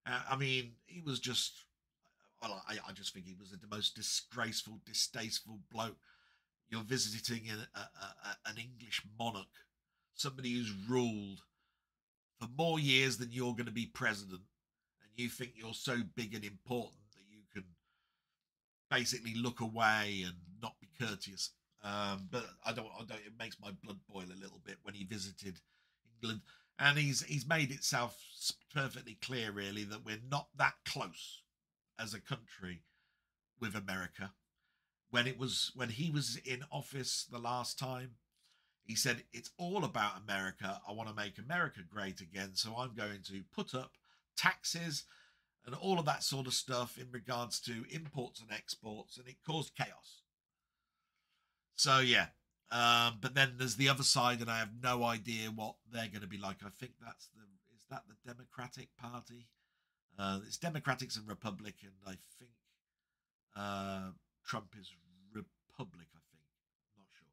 S1: I mean, he was just, well, I just think he was the most disgraceful, distasteful bloke. You're visiting an English monarch, somebody who's ruled for more years than you're going to be president, and you think you're so big and important that you can basically look away and not be courteous. But I don't. It makes my blood boil a little bit when he visited England, and he's made itself perfectly clear, really, that we're not that close as a country with America. When he was in office the last time, he said, it's all about America. I want to make America great again. So I'm going to put up taxes and all of that sort of stuff in regards to imports and exports. And it caused chaos. So, yeah. But then there's the other side, and I have no idea what they're going to be like. I think is that the Democratic Party? It's Democrats and Republican. I think Trump is Republic, I think. I'm not sure.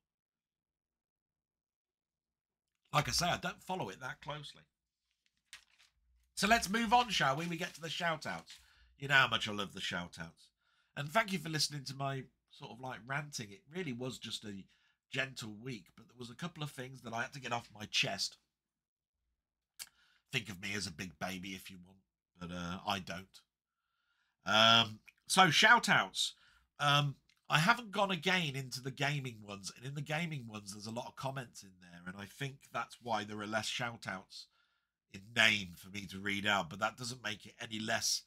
S1: Like I say, I don't follow it that closely. So let's move on, shall we? We get to the shout-outs. You know how much I love the shout-outs. And thank you for listening to my sort of like ranting. It really was just a gentle week, but there was a couple of things that I had to get off my chest. Think of me as a big baby if you want, but I don't. So shout-outs. I haven't gone again into the gaming ones, and in the gaming ones there's a lot of comments in there, and I think that's why there are less shout-outs in name for me to read out, but that doesn't make it any less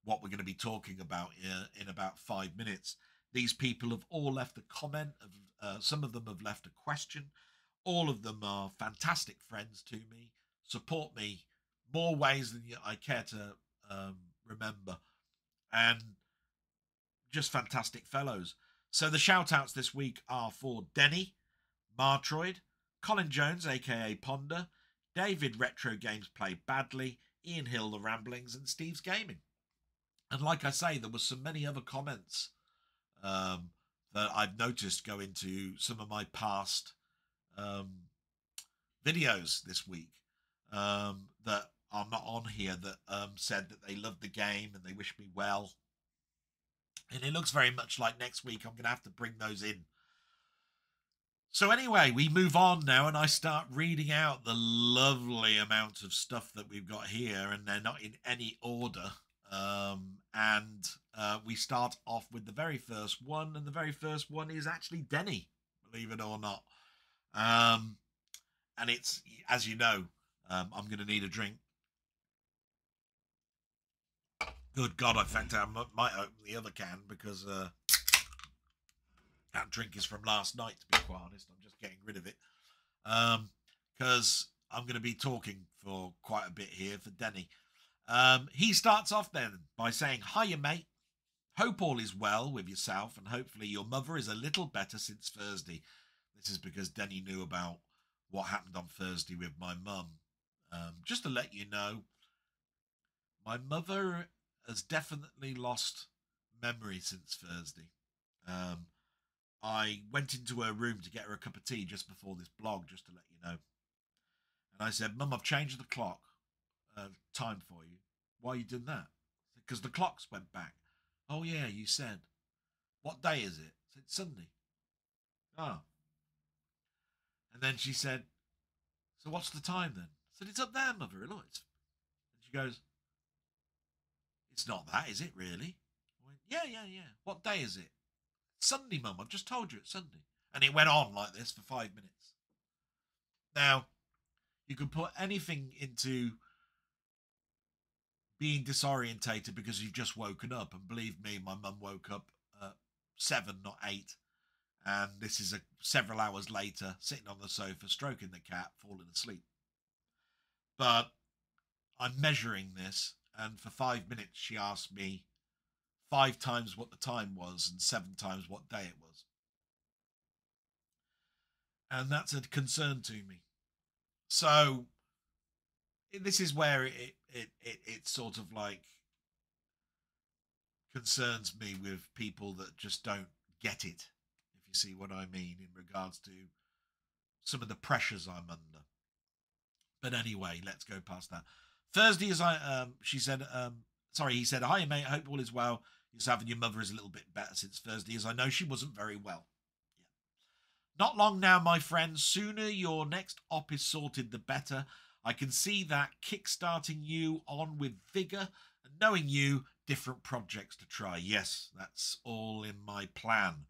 S1: what we're going to be talking about in about 5 minutes. These people have all left a comment. Some of them have left a question. All of them are fantastic friends to me, support me more ways than I care to remember, and just fantastic fellows. So the shout outs this week are for Denny, Martroid, Colin Jones, aka Ponder, David Retro Games Play Badly, Ian Hill The Ramblings, and Steve's Gaming. And like I say, there was so many other comments that I've noticed go into some of my past videos this week that are not on here, that said that they loved the game and they wish me well. And it looks very much like next week I'm going to have to bring those in. So anyway, we move on now, and I start reading out the lovely amount of stuff that we've got here, and they're not in any order. We start off with the very first one, and the very first one is actually Denny, believe it or not. And it's, as you know, I'm going to need a drink. Good God, I fact I might open the other can, because that drink is from last night, to be quite honest. I'm just getting rid of it. Because I'm going to be talking for quite a bit here for Denny. He starts off then by saying, "Hiya, mate. Hope all is well with yourself, and hopefully your mother is a little better since Thursday." This is because Denny knew about what happened on Thursday with my mum. Just to let you know, my mother has definitely lost memory since Thursday. I went into her room to get her a cup of tea just before this blog, just to let you know. And I said, "Mum, I've changed the clock time for you." "Why are you doing that?" "Because the clocks went back." "Oh, yeah, you said." "What day is it?" I said, "Sunday." "Oh." And then she said, "So what's the time then?" I said, "It's up there, Mother. Look." And she goes, "It's not that, is it, really?" I went, Yeah. "What day is it?" "Sunday, Mum. I've just told you it's Sunday." And it went on like this for 5 minutes. Now, you can put anything into being disorientated because you've just woken up. And believe me, my mum woke up at 7, not 8. And this is several hours later, sitting on the sofa, stroking the cat, falling asleep. But I'm measuring this, and for 5 minutes she asked me 5 times what the time was and 7 times what day it was. And that's a concern to me. So this is where it sort of like concerns me with people that just don't get it, if you see what I mean, in regards to some of the pressures I'm under. But anyway, let's go past that. Thursday, he said, "Hi, mate. I hope all is well. Yourself and your mother is a little bit better since Thursday, as I know she wasn't very well." Yeah. "Not long now, my friend. Sooner your next op is sorted, the better. I can see that kickstarting you on with vigour, and knowing you, different projects to try." Yes, that's all in my plan.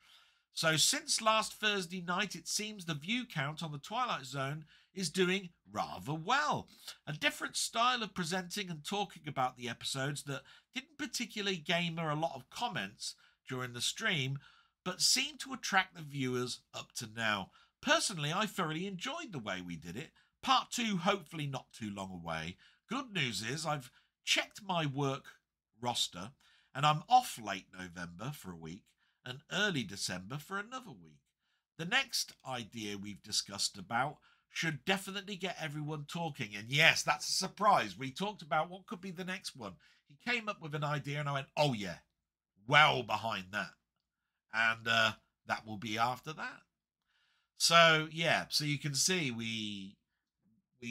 S1: "So since last Thursday night, it seems the view count on the Twilight Zone is doing rather well. A different style of presenting and talking about the episodes that didn't particularly gamer a lot of comments during the stream, but seemed to attract the viewers up to now. Personally, I thoroughly enjoyed the way we did it. Part 2 hopefully not too long away. Good news is I've checked my work roster, and I'm off late November for a week and early December for another week. The next idea we've discussed about should definitely get everyone talking." And yes, that's a surprise. We talked about what could be the next one. He came up with an idea and I went, "Oh yeah, well behind that." And that will be after that. So yeah, so you can see we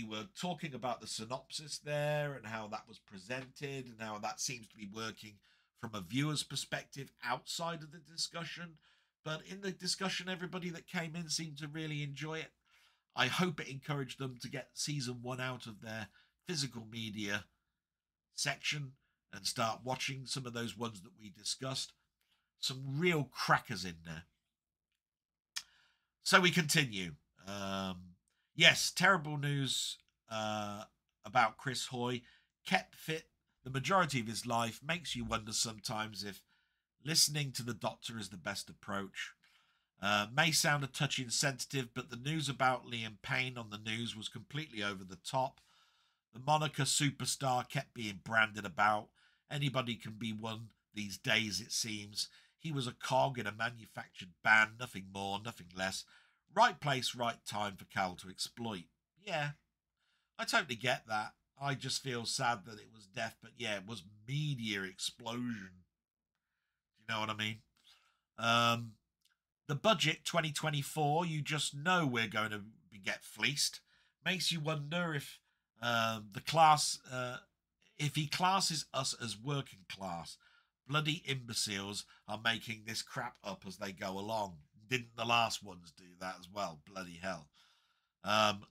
S1: were talking about the synopsis there and how that was presented and how that seems to be working from a viewer's perspective outside of the discussion. But in the discussion, everybody that came in seemed to really enjoy it. I hope it encouraged them to get season 1 out of their physical media section and start watching some of those ones that we discussed. Some real crackers in there. So we continue. Yes, terrible news about Chris Hoy. Kept fit the majority of his life. Makes you wonder sometimes if listening to the doctor is the best approach. May sound a touch insensitive, but the news about Liam Payne on the news was completely over the top. The moniker superstar kept being branded about. Anybody can be one these days, it seems. He was a cog in a manufactured band, nothing more, nothing less. Right place, right time for Cal to exploit. Yeah, I totally get that. I just feel sad that it was death, but yeah, it was media explosion. Do you know what I mean? The budget 2024, you just know we're going to get fleeced. Makes you wonder if the class, if he classes us as working class. Bloody imbeciles are making this crap up as they go along. Didn't the last ones do that as well? Bloody hell.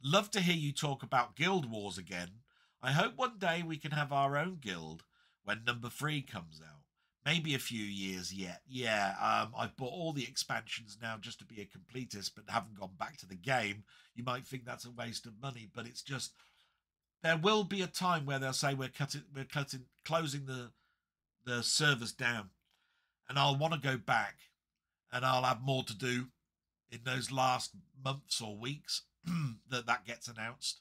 S1: Love to hear you talk about guild wars again. I hope one day we can have our own guild when number 3 comes out. Maybe a few years yet. Yeah, I've bought all the expansions now just to be a completist, but haven't gone back to the game. You might think that's a waste of money, but it's just, there will be a time where they'll say we're closing the servers down, and I'll want to go back, and I'll have more to do in those last months or weeks that gets announced,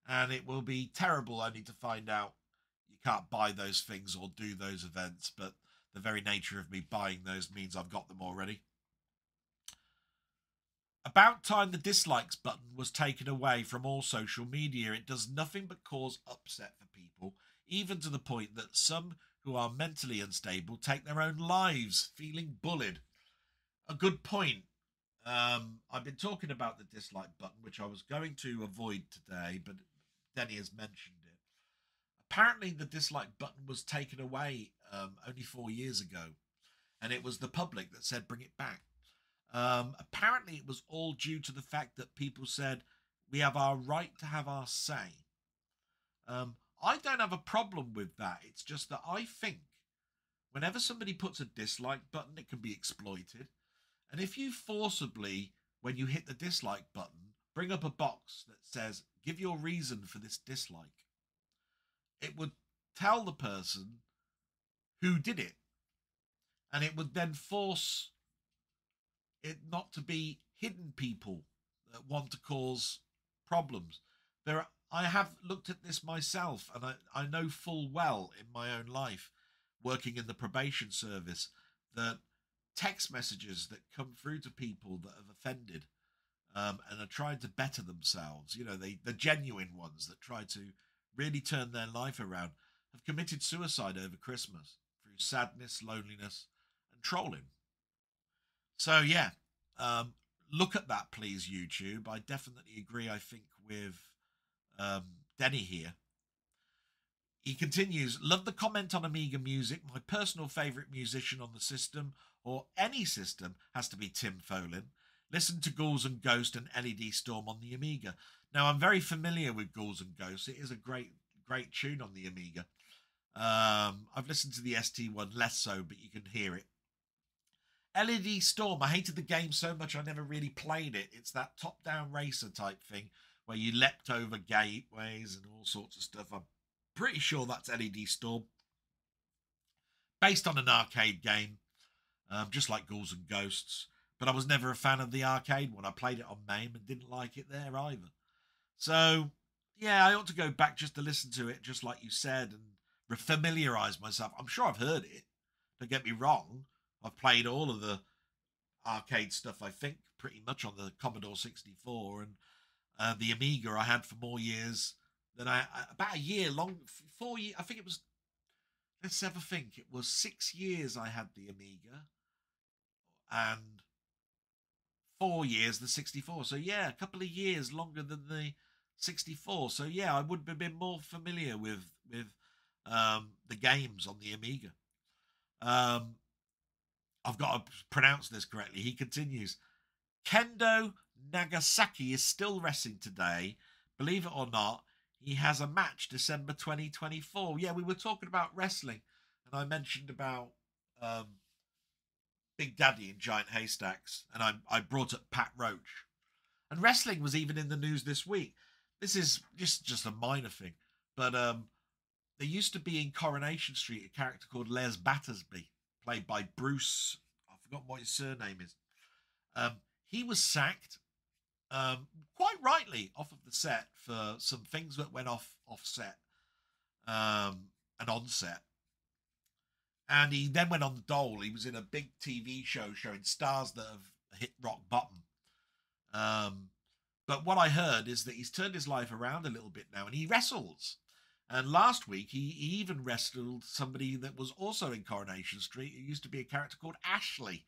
S1: and it will be terrible only to find out you can't buy those things or do those events, but the very nature of me buying those means I've got them already. About time the dislikes button was taken away from all social media. It does nothing but cause upset for people, even to the point that some who are mentally unstable take their own lives, feeling bullied. A good point. I've been talking about the dislike button, which I was going to avoid today, but Denny has mentioned it. Apparently, the dislike button was taken away only 4 years ago, and it was the public that said bring it back. Apparently, it was all due to the fact that people said we have our right to have our say. I don't have a problem with that. It's just that I think whenever somebody puts a dislike button, it can be exploited. And if you forcibly, when you hit the dislike button, bring up a box that says, give your reason for this dislike, it would tell the person who did it. And it would then force it not to be hidden people that want to cause problems. I have looked at this myself, and I know full well in my own life, working in the probation service, that text messages that come through to people that have offended and are trying to better themselves, you know, the genuine ones that try to really turn their life around, have committed suicide over Christmas through sadness, loneliness, and trolling. So, yeah, look at that, please, YouTube. I definitely agree, I think, with Denny here. He continues, love the comment on Amiga music. My personal favourite musician on the system, or any system, has to be Tim Folin. Listen to Ghouls and Ghosts and LED Storm on the Amiga. Now, I'm very familiar with Ghouls and Ghosts. It is a great tune on the Amiga. I've listened to the ST1 less so, but you can hear it. LED Storm, I hated the game so much I never really played it. It's that top-down racer type thing where you leapt over gateways and all sorts of stuff. I'm pretty sure that's LED Storm. Based on an arcade game, just like Ghouls and Ghosts. But I was never a fan of the arcade one. I played it on MAME and didn't like it there either. So, yeah, I ought to go back just to listen to it, just like you said, and familiarise myself. I'm sure I've heard it. Don't get me wrong. I've played all of the arcade stuff, I think, pretty much on the Commodore 64. And the Amiga I had for more years than about a year long, 4 years. I think it was, let's have a think. It was 6 years I had the Amiga. And 4 years the 64. So yeah, a couple of years longer than the 64. So yeah, I would have been more familiar with the games on the Amiga. I've got to pronounce this correctly. He continues, Kendo Nagasaki is still wrestling today. Believe it or not, he has a match December 2024. Yeah, we were talking about wrestling, and I mentioned about Big Daddy in Giant Haystacks, and I brought up Pat Roach. And wrestling was even in the news this week. This is just a minor thing, but there used to be in Coronation Street a character called Les Battersby, played by Bruce. I forgot what his surname is. He was sacked, quite rightly, off of the set for some things that went off set and on set. And he then went on the dole. He was in a big TV show showing stars that have hit rock bottom. But what I heard is that he's turned his life around a little bit now, and he wrestles. And last week, he even wrestled somebody that was also in Coronation Street, who used to be a character called Ashley.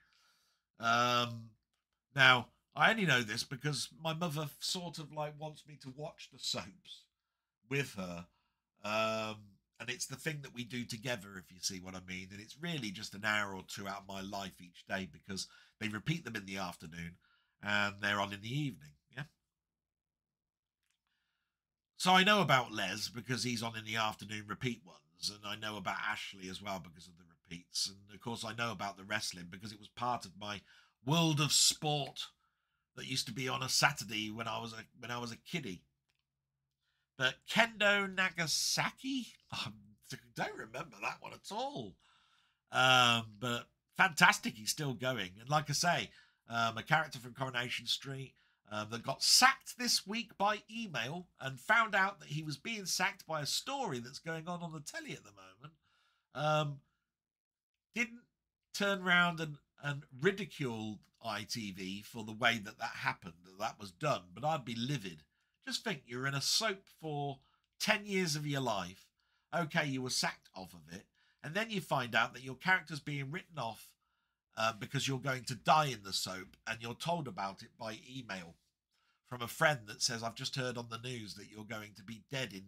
S1: Now, I only know this because my mother sort of like wants me to watch the soaps with her. And it's the thing that we do together, if you see what I mean. And it's really just an hour or two out of my life each day because they repeat them in the afternoon and they're on in the evening. Yeah. So I know about Les because he's on in the afternoon repeat ones. And I know about Ashley as well because of the repeats. And of course I know about the wrestling because it was part of my world of sport that used to be on a Saturday when I was a kiddie. But Kendo Nagasaki, I don't remember that one at all. But fantastic, he's still going. And like I say, a character from Coronation Street that got sacked this week by email and found out that he was being sacked by a story that's going on the telly at the moment. Didn't turn around and ridicule ITV for the way that happened, that was done. But I'd be livid. Just think, you're in a soap for 10 years of your life. Okay, you were sacked off of it. And then you find out that your character's being written off because you're going to die in the soap. And you're told about it by email from a friend that says, I've just heard on the news that you're going to be dead in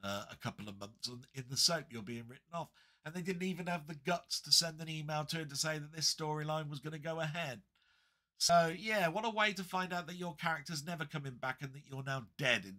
S1: a couple of months. And in the soap, you're being written off. And they didn't even have the guts to send an email to him to say that this storyline was going to go ahead. So yeah, what a way to find out that your character's never coming back and that you're now dead in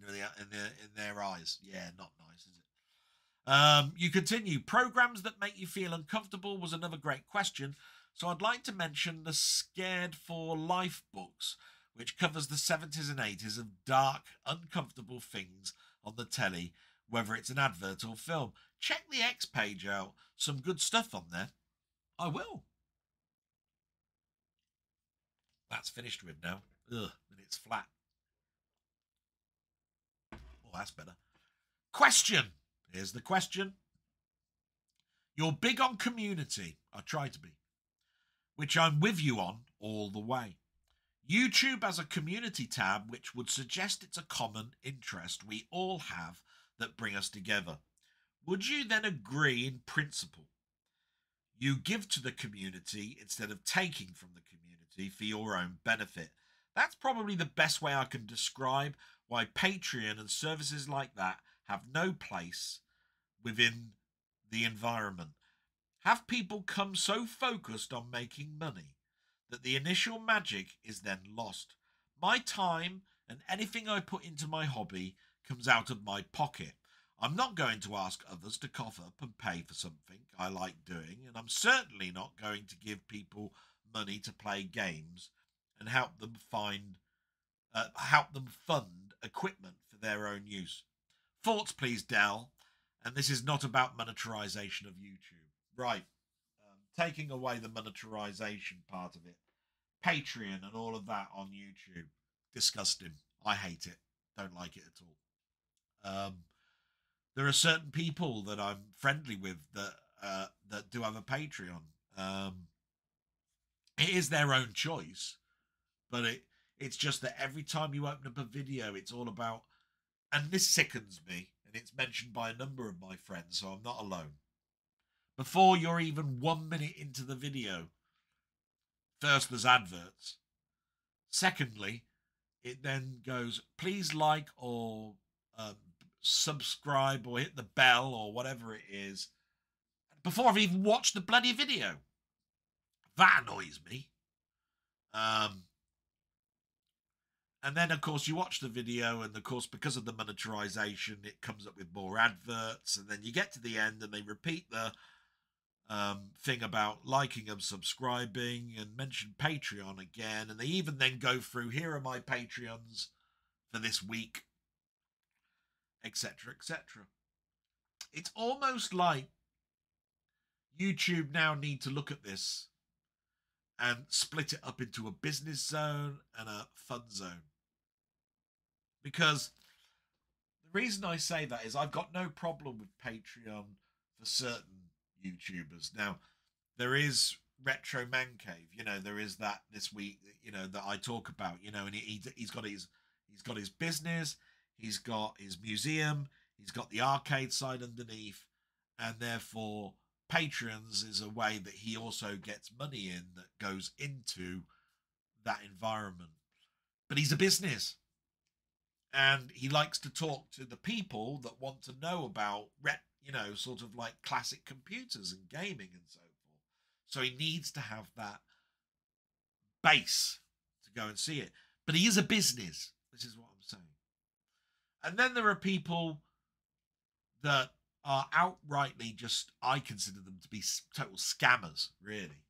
S1: their eyes. Yeah, not nice, is it? You continue. Programs that make you feel uncomfortable was another great question. So I'd like to mention the Scared for Life books, which covers the 70s and 80s of dark, uncomfortable things on the telly, whether it's an advert or film. Check the X page out. Some good stuff on there. I will. That's finished with now. Ugh, and it's flat. Oh, that's better. Question. Here's the question. You're big on community. I try to be. Which I'm with you on all the way. YouTube has a community tab which would suggest it's a common interest we all have that bring us together. Would you then agree in principle? You give to the community instead of taking from the community for your own benefit. That's probably the best way I can describe why Patreon and services like that have no place within the environment. Have people come so focused on making money that the initial magic is then lost. My time and anything I put into my hobby comes out of my pocket. I'm not going to ask others to cough up and pay for something I like doing, and I'm certainly not going to give people money to play games and help them fund equipment for their own use. Thoughts, please, Dal. And this is not about monetization of YouTube. Right. Taking away the monetization part of it. Patreon and all of that on YouTube. Disgusting. I hate it. Don't like it at all. There are certain people that I'm friendly with that do have a Patreon. It is their own choice, but it's just that every time you open up a video, it's all about, and this sickens me, and it's mentioned by a number of my friends, so I'm not alone. Before you're even 1 minute into the video, first there's adverts. Secondly, it then goes, please like or subscribe or hit the bell or whatever it is, before I've even watched the bloody video. That annoys me. And then, of course, you watch the video, and, of course, because of the monetization, it comes up with more adverts, and then you get to the end, and they repeat the thing about liking and subscribing, and mention Patreon again, and they even then go through, here are my Patreons for this week, etc., etc. it's almost like YouTube now need to look at this and split it up into a business zone and a fun zone. Because the reason I say that is I've got no problem with Patreon for certain YouTubers. Now, there is Retro Man Cave, you know, there is that this week, you know, that I talk about, you know, and he's got his business, he's got his museum, he's got the arcade side underneath, and therefore Patreons is a way that he also gets money in that goes into that environment. But he's a business, and he likes to talk to the people that want to know about, you know, sort of like classic computers and gaming and so forth. So he needs to have that base to go and see it. But he is a business. This is what I'm saying. And then there are people that are outrightly just, I consider them to be total scammers, really.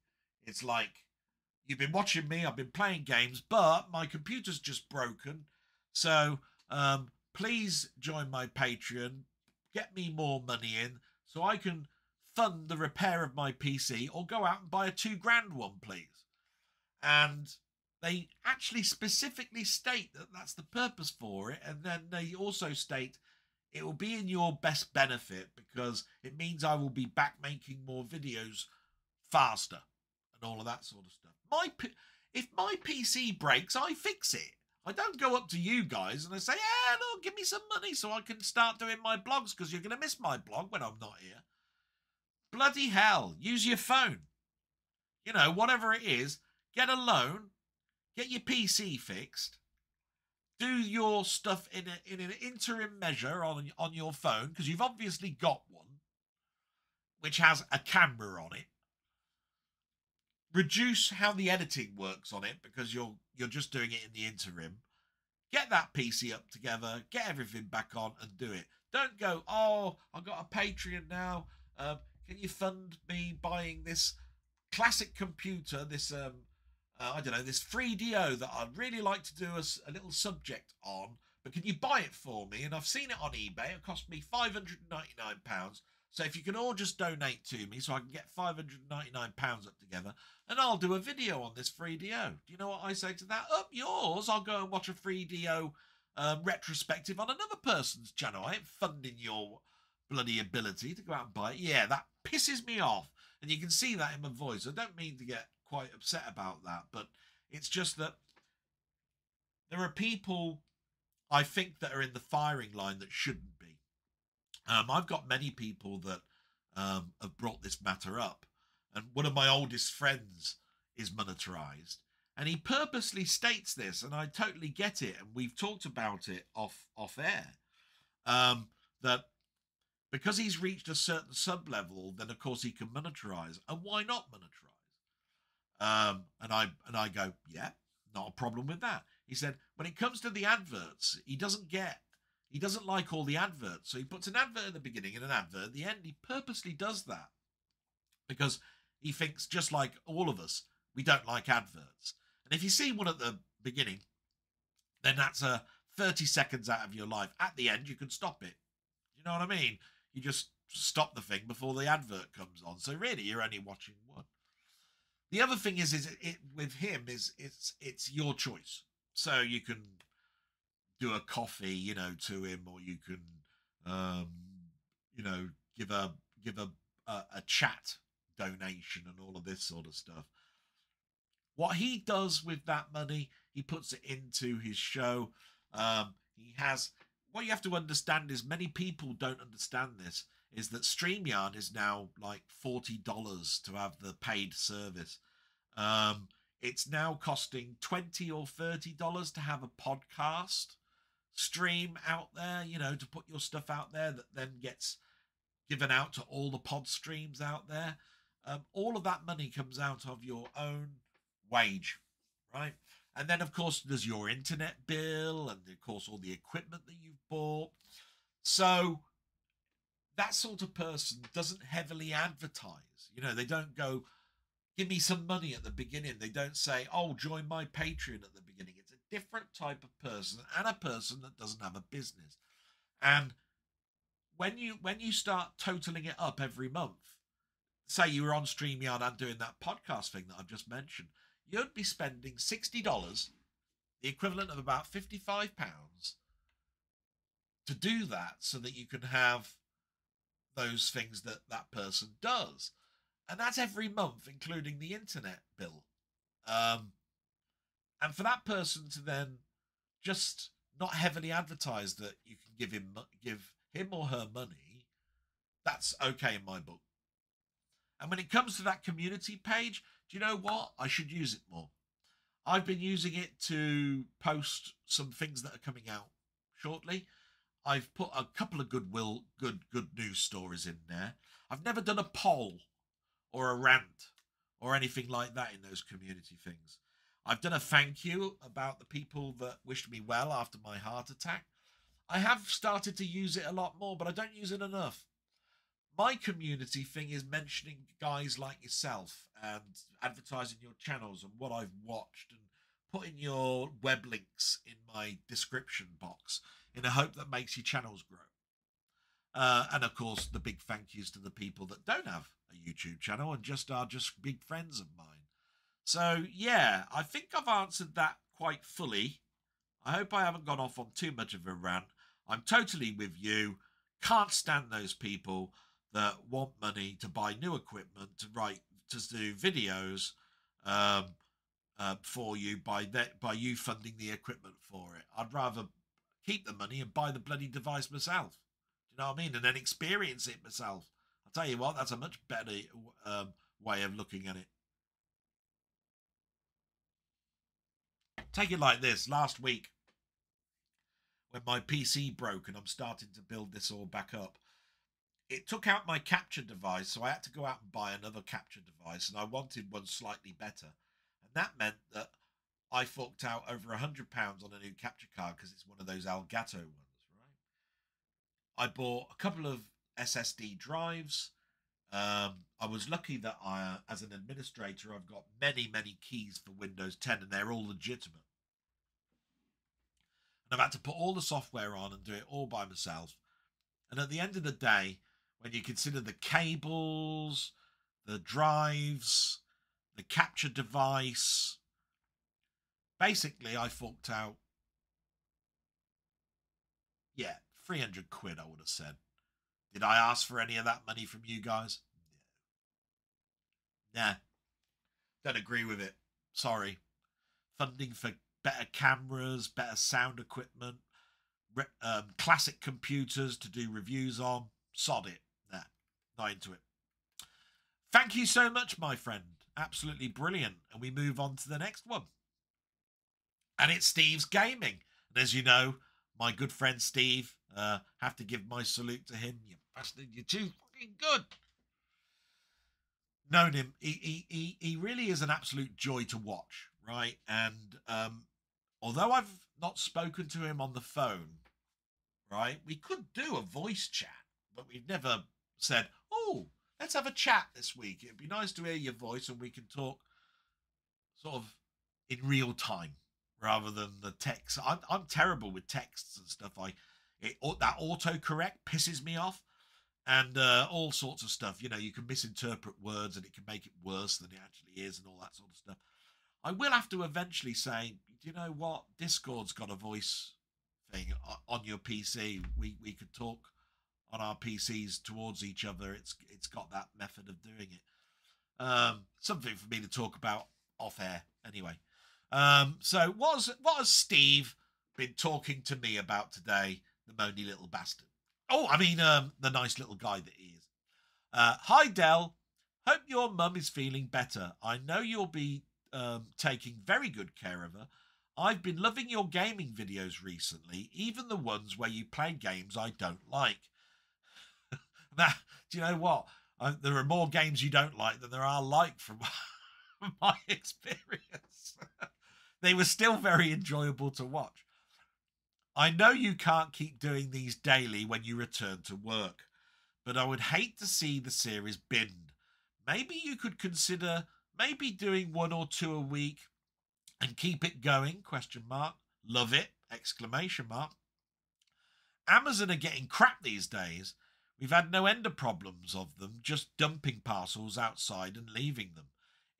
S1: It's like, you've been watching me, I've been playing games, but my computer's just broken. So please join my Patreon, get me more money in so I can fund the repair of my PC, or go out and buy a £2,000 one, please. And they actually specifically state that that's the purpose for it. And then they also state it will be in your best benefit because it means I will be back making more videos faster and all of that sort of stuff. If my PC breaks, I fix it. I don't go up to you guys and I say, yeah, look, give me some money so I can start doing my blogs, because you're going to miss my blog when I'm not here. Bloody hell, use your phone. You know, whatever it is, get a loan, get your PC fixed, do your stuff in an interim measure on your phone, because you've obviously got one which has a camera on it. Reduce how the editing works on it, because you're just doing it in the interim. Get that PC up together, get everything back on and do it. Don't go, oh, I've got a Patreon now. Can you fund me buying this classic computer, this I don't know, this 3DO that I'd really like to do a little subject on, but can you buy it for me? And I've seen it on eBay. It cost me £599. So if you can all just donate to me so I can get £599 up together, and I'll do a video on this 3DO. Do you know what I say to that? Up yours. I'll go and watch a 3DO retrospective on another person's channel. I ain't funding your bloody ability to go out and buy it. Yeah, that pisses me off. And you can see that in my voice. I don't mean to get quite upset about that, but it's just that there are people, I think, that are in the firing line that shouldn't be. I've got many people that have brought this matter up, and one of my oldest friends is monetarized, and he purposely states this, and I totally get it, and we've talked about it off air, that because he's reached a certain sub level, then of course he can monetize, and why not monetize? And I go, yeah, not a problem with that. He said when it comes to the adverts, he doesn't like all the adverts. So he puts an advert at the beginning and an advert at the end. He purposely does that because he thinks, just like all of us, we don't like adverts. And if you see one at the beginning, then that's 30 seconds out of your life. At the end, you can stop it. You know what I mean? You just stop the thing before the advert comes on. So really, you're only watching one. The other thing is with him is it's your choice. So you can do a coffee, you know, to him, or you can, you know, give a chat donation and all of this sort of stuff. What he does with that money, he puts it into his show. What you have to understand is, many people don't understand this, is that StreamYard is now like $40 to have the paid service. It's now costing $20 or $30 to have a podcast stream out there, you know, to put your stuff out there that then gets given out to all the pod streams out there. All of that money comes out of your own wage, right? And then, of course, there's your internet bill and, of course, all the equipment that you've bought. So that sort of person doesn't heavily advertise. You know, they don't go, give me some money at the beginning. They don't say, oh, join my Patreon at the beginning. It's a different type of person, and a person that doesn't have a business. And when you start totaling it up every month, say you were on StreamYard and doing that podcast thing that I've just mentioned, you'd be spending $60, the equivalent of about £55, to do that, so that you can have those things that that person does. And that's every month, including the internet bill. And for that person to then just not heavily advertise that you can give him or her money, that's okay in my book. And when it comes to that community page, do you know what? I should use it more. I've been using it to post some things that are coming out shortly. I've put a couple of good news stories in there. I've never done a poll or a rant or anything like that in those community things. I've done a thank you about the people that wished me well after my heart attack. I have started to use it a lot more, but I don't use it enough. My community thing is mentioning guys like yourself and advertising your channels and what I've watched and putting your web links in my description box in a hope that makes your channels grow. And of course, the big thank yous to the people that don't have a YouTube channel and are just big friends of mine. So yeah, I think I've answered that quite fully. I hope I haven't gone off on too much of a rant. I'm totally with you. Can't stand those people that want money to buy new equipment to do videos for you by you funding the equipment for it. I'd rather keep the money and buy the bloody device myself. Do you know what I mean? And then experience it myself. I'll tell you what, that's a much better way of looking at it. Take it like this. Last week, when my PC broke and I'm starting to build this all back up, it took out my capture device, so I had to go out and buy another capture device, and I wanted one slightly better. And that meant that I forked out over £100 on a new capture card because it's one of those Elgato ones, right? I bought a couple of SSD drives. I was lucky that as an administrator, I've got many keys for Windows 10 and they're all legitimate. And I've had to put all the software on and do it all by myself. And at the end of the day, when you consider the cables, the drives, the capture device, basically I forked out, yeah, 300 quid, I would have said. Did I ask for any of that money from you guys? Nah. Don't agree with it. Sorry. Funding for better cameras, better sound equipment, classic computers to do reviews on. Sod it. Nah. Not into it. Thank you so much, my friend. Absolutely brilliant. And we move on to the next one. And it's Steve's Gaming. And as you know, my good friend Steve, have to give my salute to him. You bastard, you're too fucking good. Known him, he really is an absolute joy to watch, right? And although I've not spoken to him on the phone, right, we could do a voice chat, but we've never said, oh, let's have a chat this week. It'd be nice to hear your voice and we can talk sort of in real time rather than the text. I'm terrible with texts and stuff. That autocorrect pisses me off, and all sorts of stuff. You know, you can misinterpret words and it can make it worse than it actually is and all that sort of stuff. I will have to eventually say, do you know what? Discord's got a voice thing on your PC. We could talk on our PCs towards each other. It's got that method of doing it. Something for me to talk about off air anyway. So what has Steve been talking to me about today, the moany little bastard? Oh, I mean, the nice little guy that he is. Hi, Del. Hope your mum is feeling better. I know you'll be taking very good care of her. I've been loving your gaming videos recently, even the ones where you play games I don't like. Now, do you know what? There are more games you don't like than there are like from my experience. They were still very enjoyable to watch. I know you can't keep doing these daily when you return to work, but I would hate to see the series binned. Maybe you could consider maybe doing 1 or 2 a week and keep it going, ? Love it, ! Amazon are getting crap these days. We've had no end of problems of them just dumping parcels outside and leaving them.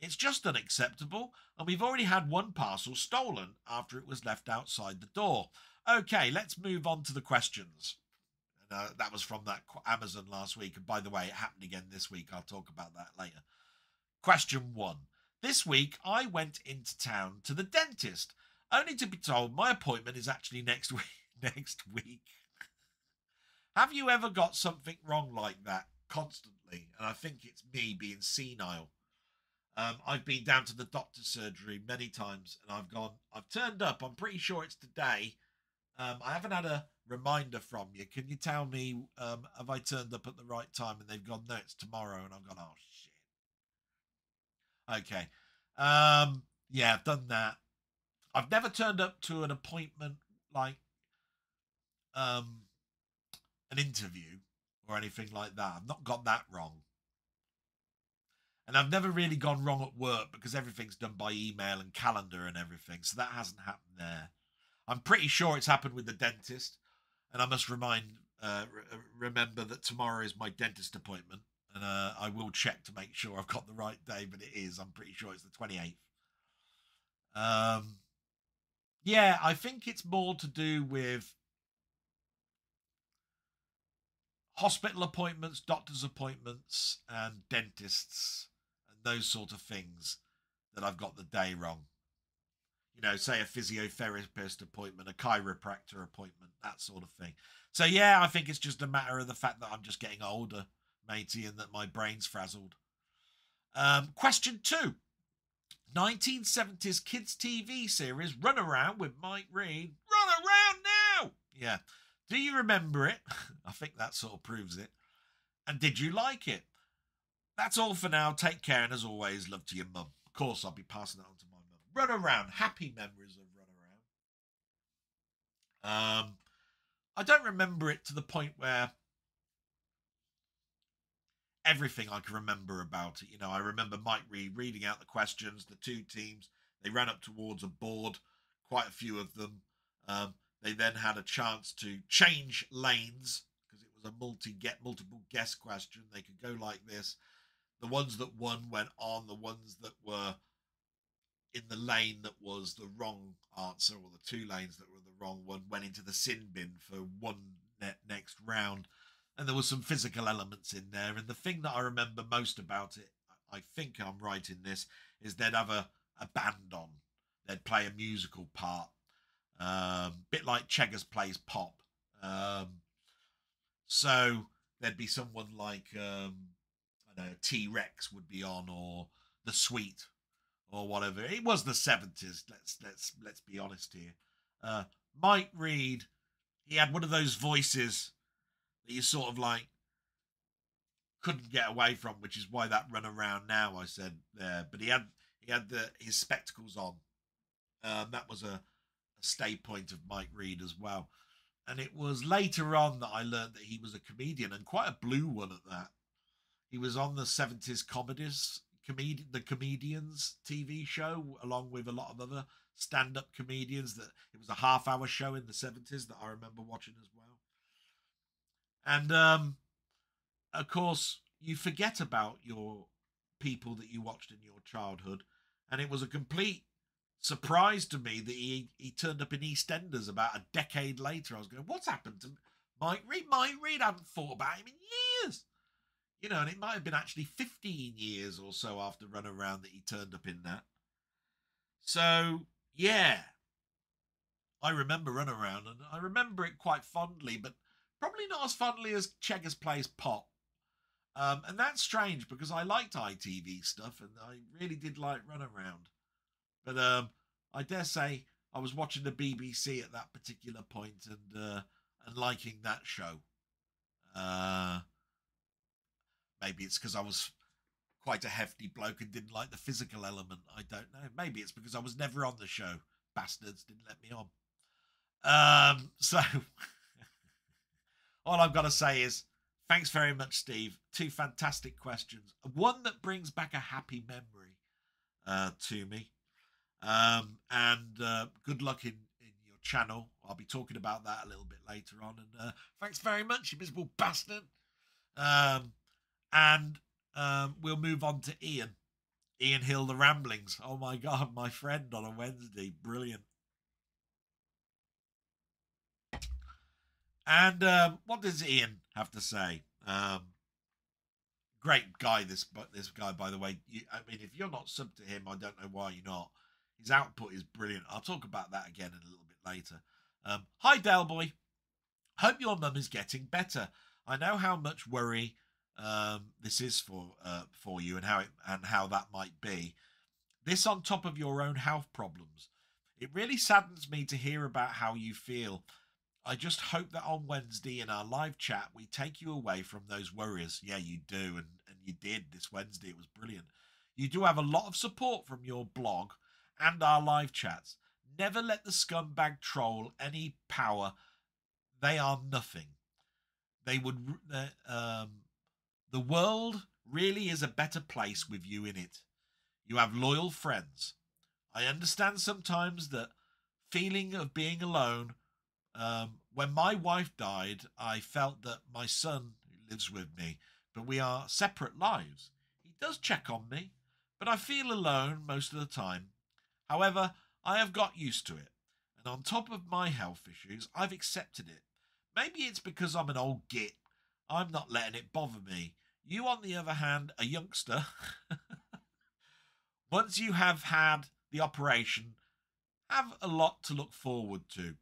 S1: It's just unacceptable, and we've already had one parcel stolen after it was left outside the door. Okay, let's move on to the questions. That was from that Amazon last week. And by the way, it happened again this week. I'll talk about that later. Question 1. This week, I went into town to the dentist, only to be told my appointment is actually next week. Next week. Have you ever got something wrong like that constantly? And I think it's me being senile. I've been down to the doctor's surgery many times, and I've turned up. I'm pretty sure it's today. I haven't had a reminder from you. Can you tell me, have I turned up at the right time? And they've gone, no, it's tomorrow. And I've gone, oh, shit. Okay. Yeah, I've done that. I've never turned up to an appointment like an interview or anything like that. I've not got that wrong. And I've never really gone wrong at work because everything's done by email and calendar and everything. So that hasn't happened there. I'm pretty sure it's happened with the dentist. And I must remember that tomorrow is my dentist appointment. And I will check to make sure I've got the right day, but it is. I'm pretty sure it's the 28th. Yeah, I think it's more to do with hospital appointments, doctor's appointments, and dentists, and those sort of things that I've got the day wrong. You know, say a physiotherapist appointment, a chiropractor appointment, that sort of thing. So, yeah, I think it's just a matter of the fact that I'm just getting older, matey, and that my brain's frazzled. Question 2. 1970s kids TV series Run Around with Mike Reed. Run around now! Yeah. Do you remember it? I think that sort of proves it. And did you like it? That's all for now. Take care, and as always, love to your mum. Of course, I'll be passing that on to my mum. Run Around. Happy memories of Run Around. I don't remember it to the point where everything I can remember about it. You know, I remember Mike Reed reading out the questions, the two teams. They ran up towards a board, quite a few of them. They then had a chance to change lanes because it was a multiple guess question. They could go like this. The ones that won went on. The ones that were in the lane that was the wrong answer, or the two lanes that were the wrong one, went into the sin bin for one next round. And there was some physical elements in there. And the thing that I remember most about it, I think I'm right in this, is they'd have a band on. They'd play a musical part. Bit like Cheggers Plays Pop. So there'd be someone like, I don't know, T-Rex would be on, or The Sweet, or whatever. It was the 70s. Let's be honest here. Mike Reed, he had one of those voices that you sort of like couldn't get away from, which is why that Run Around now I said there. But he had his spectacles on. That was a stay point of Mike Reed as well. And it was later on that I learned that he was a comedian, and quite a blue one at that. He was on the 70s the Comedians TV show, along with a lot of other stand-up comedians. That it was a half-hour show in the 70s that I remember watching as well. And, of course, you forget about your people that you watched in your childhood. And it was a complete surprise to me that he turned up in EastEnders about a decade later. I was going, what's happened to Mike Reed? Mike Reed, I haven't thought about him in years. You know, and it might have been actually 15 years or so after Run Around that he turned up in that. So, yeah, I remember Run Around, and I remember it quite fondly, but probably not as fondly as Cheggers Plays Pop. And that's strange because I liked ITV stuff, and I really did like Run Around. But I dare say I was watching the BBC at that particular point and liking that show. Maybe it's because I was quite a hefty bloke and didn't like the physical element. I don't know. Maybe it's because I was never on the show. Bastards didn't let me on. So all I've got to say is thanks very much, Steve. 2 fantastic questions. One that brings back a happy memory to me. And good luck in your channel. I'll be talking about that a little bit later on. And thanks very much, you miserable bastard. And we'll move on to Ian. Ian Hill, The Ramblings. Oh my God, my friend on a Wednesday. Brilliant. And what does Ian have to say? Great guy, this guy, by the way. I mean, if you're not subbed to him, I don't know why you're not. His output is brilliant. I'll talk about that again in a little bit later. Hi, Delboy. Hope your mum is getting better. I know how much worry this is for you, and how that might be. This on top of your own health problems. It really saddens me to hear about how you feel. I just hope that on Wednesday in our live chat we take you away from those worries. Yeah, you do, and you did this Wednesday. It was brilliant. You do have a lot of support from your blog and our live chats. Never let the scumbag troll any power. They are nothing. They would. The world really is a better place with you in it. You have loyal friends. I understand sometimes that feeling of being alone. When my wife died, I felt that my son, who lives with me, but we are separate lives. He does check on me, but I feel alone most of the time. However, I have got used to it, and on top of my health issues, I've accepted it. Maybe it's because I'm an old git. I'm not letting it bother me. You, on the other hand, a youngster. Once you have had the operation, have a lot to look forward to.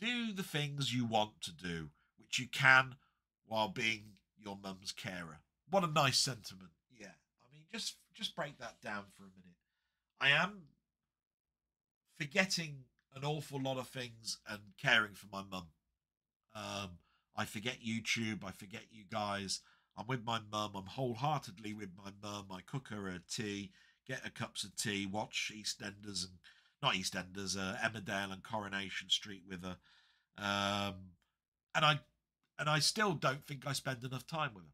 S1: Do the things you want to do, which you can while being your mum's carer. What a nice sentiment. Yeah. I mean, just break that down for a minute. I am forgetting an awful lot of things and caring for my mum. I forget YouTube. I forget you guys. I'm with my mum. I'm wholeheartedly with my mum. I cook her a tea, get her cups of tea, watch EastEnders and not EastEnders, Emmerdale and Coronation Street with her. And I still don't think I spend enough time with her.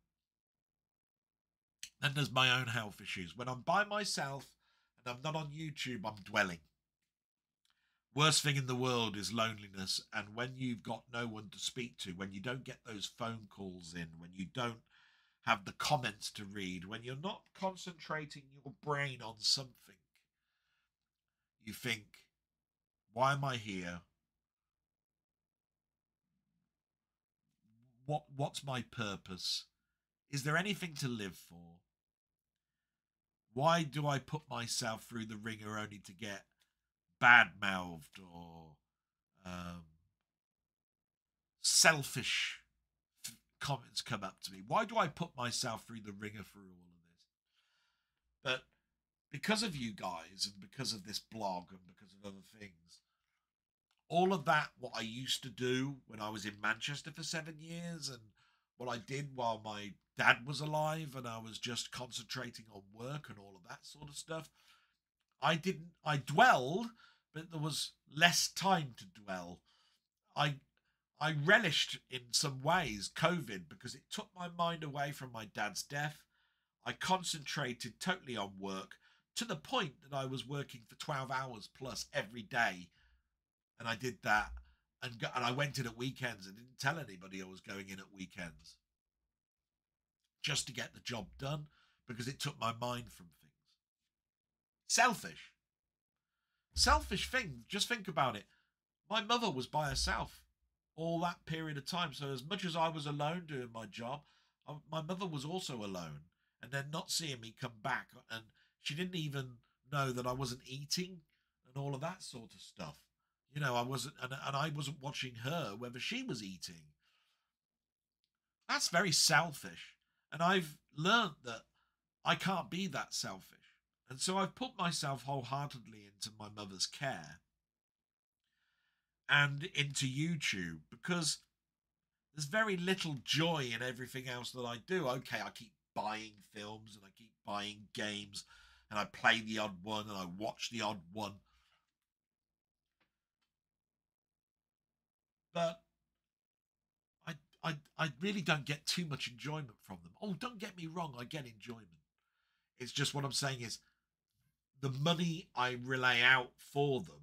S1: Then there's my own health issues. When I'm by myself and I'm not on YouTube, I'm dwelling. Worst thing in the world is loneliness, and when you've got no one to speak to, when you don't get those phone calls in, when you don't have the comments to read, when you're not concentrating your brain on something, you think, why am I here? What's my purpose? Is there anything to live for? Why do I put myself through the ringer only to get bad-mouthed or selfish comments come up to me? Why do I put myself through the ringer through all of this? But because of you guys and because of this blog and because of other things, all of that, what I used to do when I was in Manchester for 7 years and what I did while my dad was alive and I was just concentrating on work and all of that sort of stuff, I dwelled, but there was less time to dwell. I relished in some ways COVID because it took my mind away from my dad's death. I concentrated totally on work to the point that I was working for 12 hours plus every day. And I did that. And I went in at weekends and didn't tell anybody I was going in at weekends. Just to get the job done because it took my mind from things. Selfish. Selfish thing. Just think about it. My mother was by herself all that period of time. So as much as I was alone doing my job, my mother was also alone. And then not seeing me come back. And she didn't even know that I wasn't eating and all of that sort of stuff. You know, I wasn't, and I wasn't watching her whether she was eating. That's very selfish. And I've learnt that I can't be that selfish. And so I've put myself wholeheartedly into my mother's care and into YouTube because there's very little joy in everything else that I do. Okay, I keep buying films and I keep buying games and I play the odd one and I watch the odd one. But I really don't get too much enjoyment from them. Oh, don't get me wrong, I get enjoyment. It's just what I'm saying is the money I relay out for them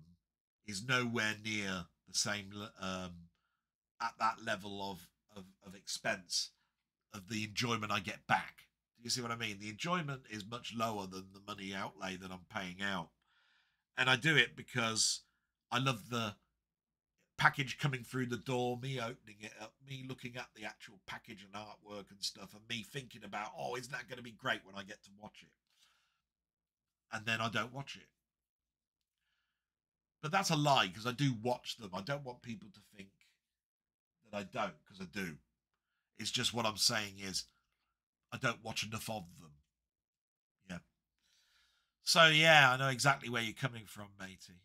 S1: is nowhere near the same at that level of expense of the enjoyment I get back. Do you see what I mean? The enjoyment is much lower than the money outlay that I'm paying out. And I do it because I love the package coming through the door, me opening it up, me looking at the actual package and artwork and stuff, and me thinking about, oh, isn't that going to be great when I get to watch it? And then I don't watch it. But that's a lie, because I do watch them. I don't want people to think that I don't, because I do. It's just what I'm saying is I don't watch enough of them. Yeah. So, yeah, I know exactly where you're coming from, matey.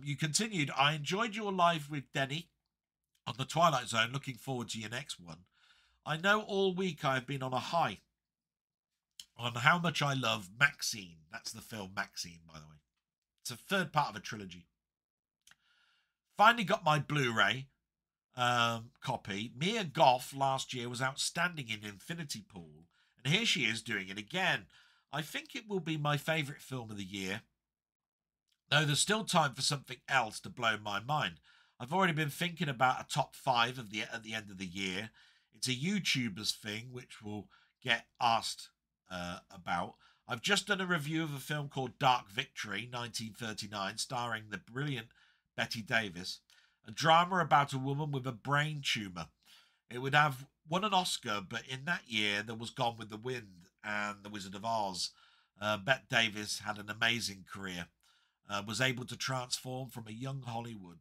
S1: You continued, I enjoyed your live with Denny on the Twilight Zone. Looking forward to your next one. I know all week I've been on a high on how much I love Maxine. That's the film Maxine, by the way. It's a third part of a trilogy. Finally got my Blu-ray copy. Mia Goth last year was outstanding in Infinity Pool, and here she is doing it again. I think it will be my favourite film of the year, though there's still time for something else to blow my mind. I've already been thinking about a top 5 at the end of the year. It's a YouTuber's thing, which we'll get asked about. I've just done a review of a film called Dark Victory, 1939, starring the brilliant Bette Davis, a drama about a woman with a brain tumour. It would have won an Oscar, but in that year there was Gone with the Wind and The Wizard of Oz. Bette Davis had an amazing career, was able to transform from a young Hollywood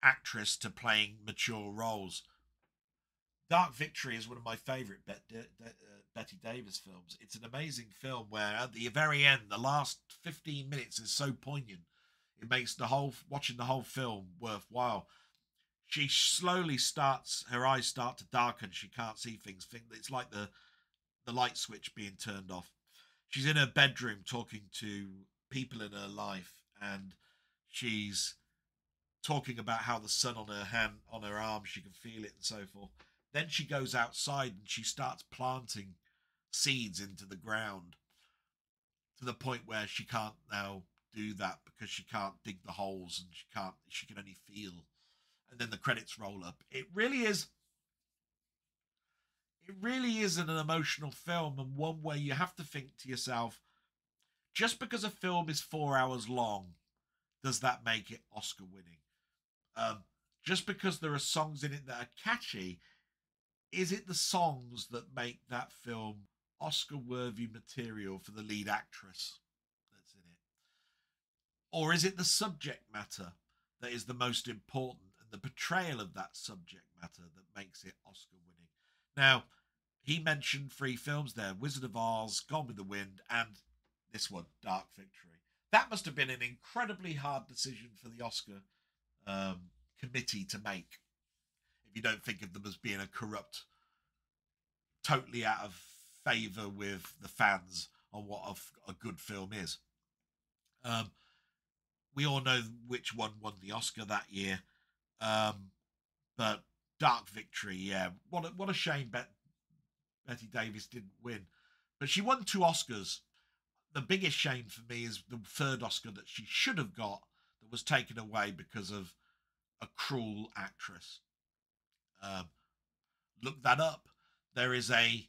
S1: actress to playing mature roles. Dark Victory is one of my favourite Bette Davis films. It's an amazing film where at the very end, the last 15 minutes is so poignant. It makes watching the whole film worthwhile. She slowly her eyes start to darken. She can't see things. It's like the light switch being turned off. She's in her bedroom talking to people in her life, and she's talking about how the sun on her arm, she can feel it and so forth. Then she goes outside and she starts planting seeds into the ground to the point where she can't now do that because she can't dig the holes, and she can only feel. And then the credits roll up. It really is an emotional film, and one where you have to think to yourself, just because a film is 4 hours long, does that make it Oscar winning? Just because there are songs in it that are catchy, is it the songs that make that film Oscar-worthy material for the lead actress that's in it? Or is it the subject matter that is the most important, and the portrayal of that subject matter that makes it Oscar-winning? Now, he mentioned 3 films there: Wizard of Oz, Gone with the Wind, and this one, Dark Victory. That must have been an incredibly hard decision for the Oscar committee to make, if you don't think of them as being a corrupt, totally out of favour with the fans on what a good film is. We all know which one won the Oscar that year, but Dark Victory, yeah, what a shame Bette Davis didn't win, but she won 2 Oscars. The biggest shame for me is the 3rd Oscar that she should have got, that was taken away because of a cruel actress. Look that up. There is a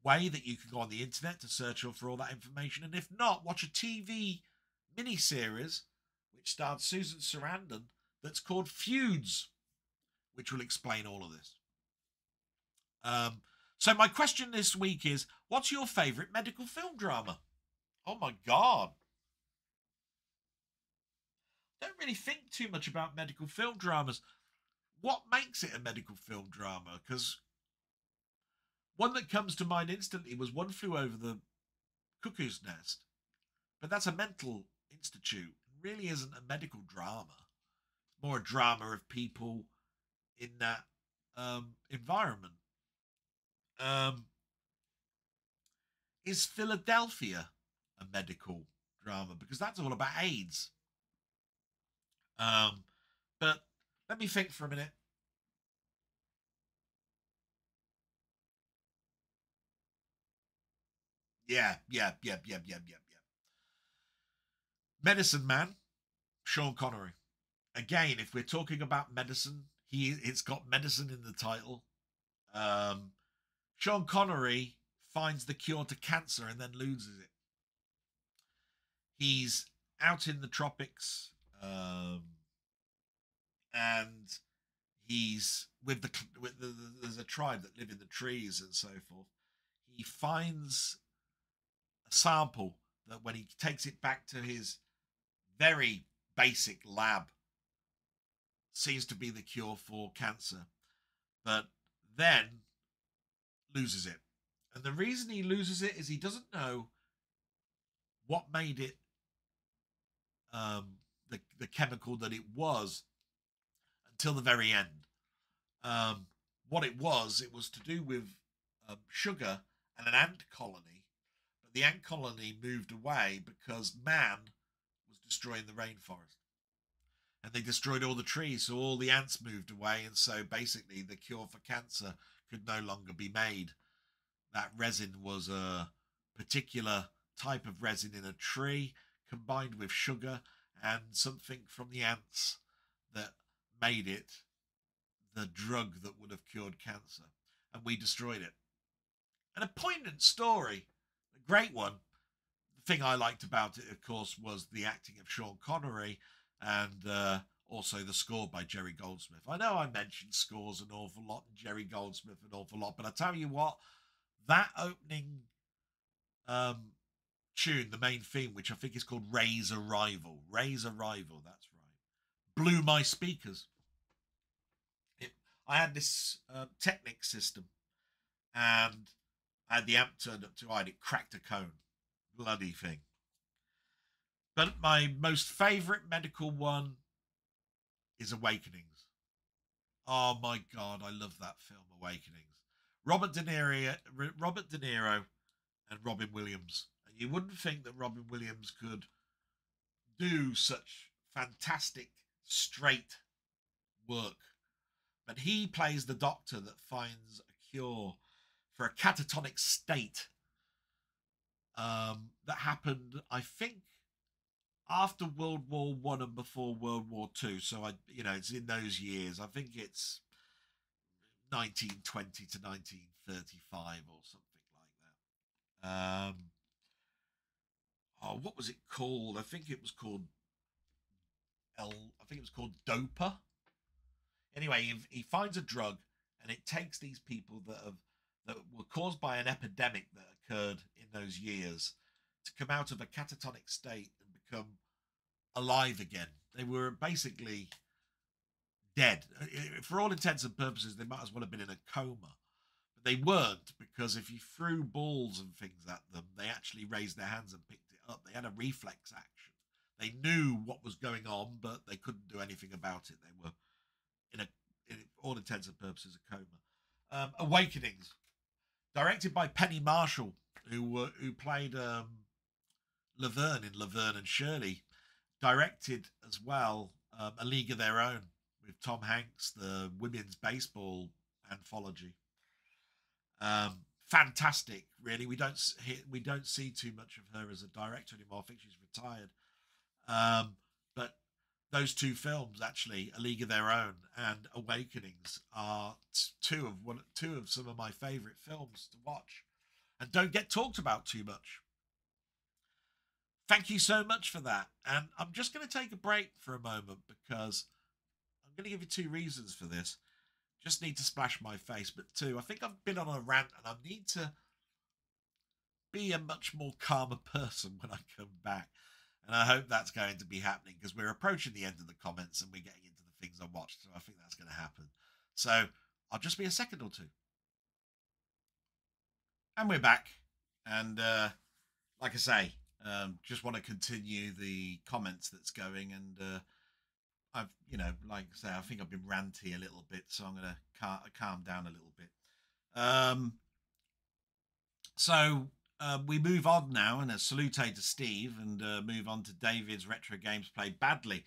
S1: way that you can go on the internet to search for all that information, and if not, watch a TV miniseries which starred Susan Sarandon that's called Feuds, which will explain all of this. So my question this week is, what's your favourite medical film drama? Oh my God. Don't really think too much about medical film dramas. What makes it a medical film drama? Because one that comes to mind instantly was One Flew Over the Cuckoo's Nest. But that's a mental institute. It really isn't a medical drama. It's more a drama of people in that environment. Is Philadelphia a medical drama? Because that's all about AIDS. But let me think for a minute. Yeah. Medicine Man, Sean Connery. Again, if we're talking about medicine, it's got medicine in the title. Sean Connery finds the cure to cancer and then loses it. He's out in the tropics, and he's with there's a tribe that live in the trees and so forth. He finds a sample that when he takes it back to his very basic lab seems to be the cure for cancer, but then loses it. And the reason he loses it is he doesn't know what made it the chemical that it was until the very end. What it was to do with sugar and an ant colony, but the ant colony moved away because man was destroying the rainforest. And they destroyed all the trees, so all the ants moved away, and so basically the cure for cancer could no longer be made. That resin was a particular type of resin in a tree combined with sugar and something from the ants that made it the drug that would have cured cancer. And we destroyed it. And a poignant story, a great one. The thing I liked about it, of course, was the acting of Sean Connery and also the score by Jerry Goldsmith. I know I mentioned scores an awful lot and Jerry Goldsmith an awful lot, but I tell you what, that opening tune, the main theme, which I think is called Ray's Arrival, that's right, blew my speakers. I had this Technic system, and I had the amp turned up too high, and it cracked a cone. Bloody thing. But my most favourite medical one is Awakenings. Oh my God, I love that film, Awakenings. Robert De Niro and Robin Williams. And you wouldn't think that Robin Williams could do such fantastic, straight work. But he plays the doctor that finds a cure for a catatonic state that happened, I think, after World War I and before World War II. So, it's in those years. I think it's 1920 to 1935 or something like that. What was it called? I think it was called Dopa. Anyway, he finds a drug, and it takes these people that were caused by an epidemic that occurred in those years to come out of a catatonic state and become alive again. They were basically dead. For all intents and purposes, they might as well have been in a coma. But they weren't, because if you threw balls and things at them, they actually raised their hands and picked it up. They had a reflex action. They knew what was going on, but they couldn't do anything about it. They were in all intents and purposes, a coma. Awakenings, directed by Penny Marshall, who played Laverne in Laverne and Shirley. Directed as well A League of Their Own with Tom Hanks, the women's baseball anthology. Fantastic, really. We don't see too much of her as a director anymore. I think she's retired. But those two films, actually, A League of Their Own and Awakenings, are two of some of my favourite films to watch, and don't get talked about too much. Thank you so much for that. And I'm just going to take a break for a moment because I'm going to give you two reasons for this. Just need to splash my face, but two, I think I've been on a rant and I need to be a much more calmer person when I come back. And I hope that's going to be happening because we're approaching the end of the comments and we're getting into the things I watched. So I think that's going to happen. So I'll just be a second or two. And we're back. And like I say, just want to continue the comments that's going. And I've, like I say, I think I've been ranty a little bit. So I'm going to calm down a little bit. We move on now, and a salute to Steve, and move on to David's Retro Games Played Badly.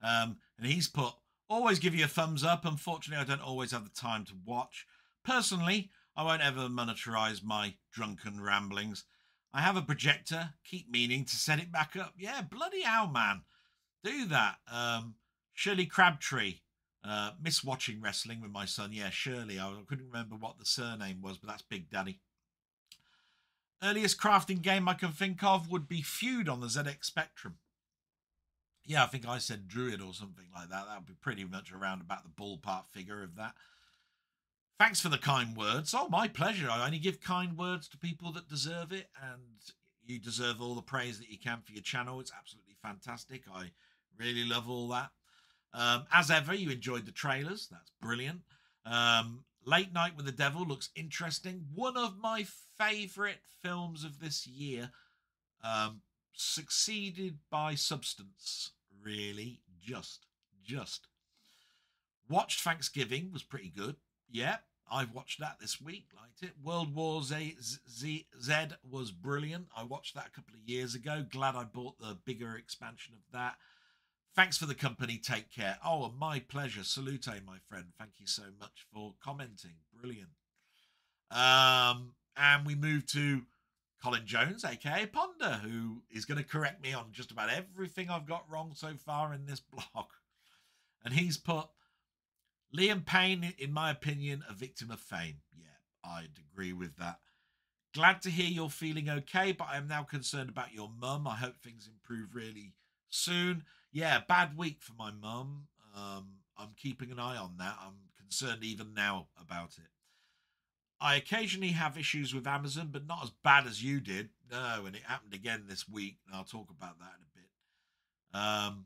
S1: And he's put, always give you a thumbs up. Unfortunately, I don't always have the time to watch. Personally, I won't ever monetize my drunken ramblings. I have a projector, keep meaning to set it back up. Yeah, bloody hell, man. Do that. Shirley Crabtree. Miss watching wrestling with my son. Yeah, Shirley. I couldn't remember what the surname was, but that's Big Daddy. Earliest crafting game I can think of would be Feud on the ZX Spectrum. Yeah, I think I said Druid or something like that. That would be pretty much around about the ballpark figure of that. Thanks for the kind words. Oh, my pleasure. I only give kind words to people that deserve it, and you deserve all the praise that you can for your channel. It's absolutely fantastic. I really love all that. As ever, you enjoyed the trailers. That's brilliant. Late Night with the Devil looks interesting. One of my favourite films of this year. Succeeded by substance, really. Just. Watched Thanksgiving, was pretty good. Yeah, I've watched that this week, liked it. World War Z was brilliant. I watched that a couple of years ago. Glad I bought the bigger expansion of that. Thanks for the company. Take care. Oh, my pleasure. Salute, my friend. Thank you so much for commenting. Brilliant. And we move to Colin Jones, aka Ponder, who is going to correct me on just about everything I've got wrong so far in this blog. And he's put Liam Payne, in my opinion, a victim of fame. Yeah, I'd agree with that. Glad to hear you're feeling okay, but I am now concerned about your mum. I hope things improve really soon. Yeah, bad week for my mum. I'm keeping an eye on that. I'm concerned even now about it. I occasionally have issues with Amazon, but not as bad as you did. No, and it happened again this week, and I'll talk about that in a bit.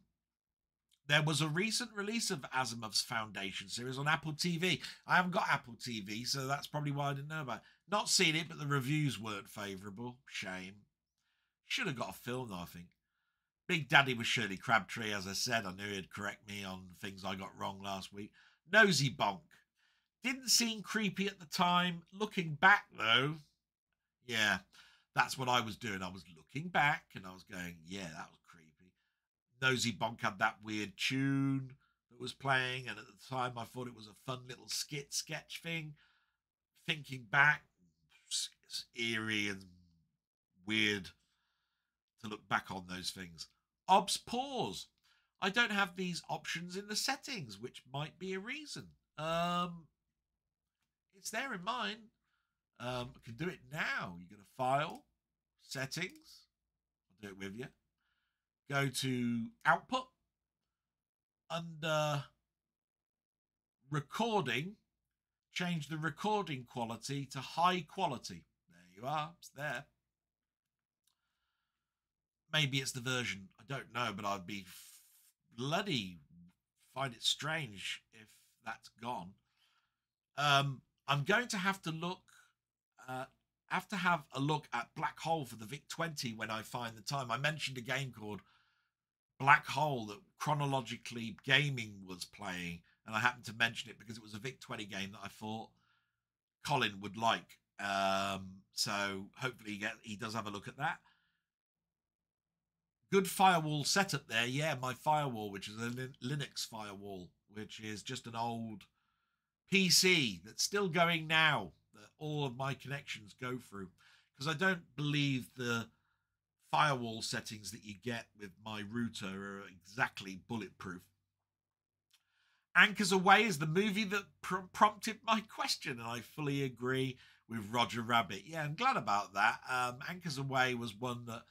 S1: There was a recent release of Asimov's Foundation series on Apple TV. I haven't got Apple TV, so that's probably why I didn't know about it. Not seen it, but the reviews weren't favourable. Shame. Should have got a film, though, I think. Big Daddy was Shirley Crabtree, as I said. I knew he'd correct me on things I got wrong last week. Nosy Bonk. Didn't seem creepy at the time. Looking back, though, yeah, that's what I was doing. I was looking back, and I was going, yeah, that was creepy. Nosy Bonk had that weird tune that was playing, and at the time I thought it was a fun little sketch thing. Thinking back, it's eerie and weird to look back on those things. Ob's pause. I don't have these options in the settings, which might be a reason. It's there in mine. I can do it now. You go to File, Settings. I'll do it with you. Go to Output. Under Recording, change the recording quality to high quality. There you are. It's there. Maybe it's the version. I don't know, but I'd be bloody find it strange if that's gone. I'm going to have to look. Have a look at Black Hole for the VIC-20 when I find the time. I mentioned a game called Black Hole that chronologically gaming was playing, and I happened to mention it because it was a VIC-20 game that I thought Colin would like. So hopefully he does have a look at that. Good firewall setup there. Yeah, my firewall, which is a Linux firewall, which is just an old PC that's still going now, that all of my connections go through, because I don't believe the firewall settings that you get with my router are exactly bulletproof. Anchors Away is the movie that prompted my question, and I fully agree with Roger Rabbit. Yeah, I'm glad about that. Anchors Away was one that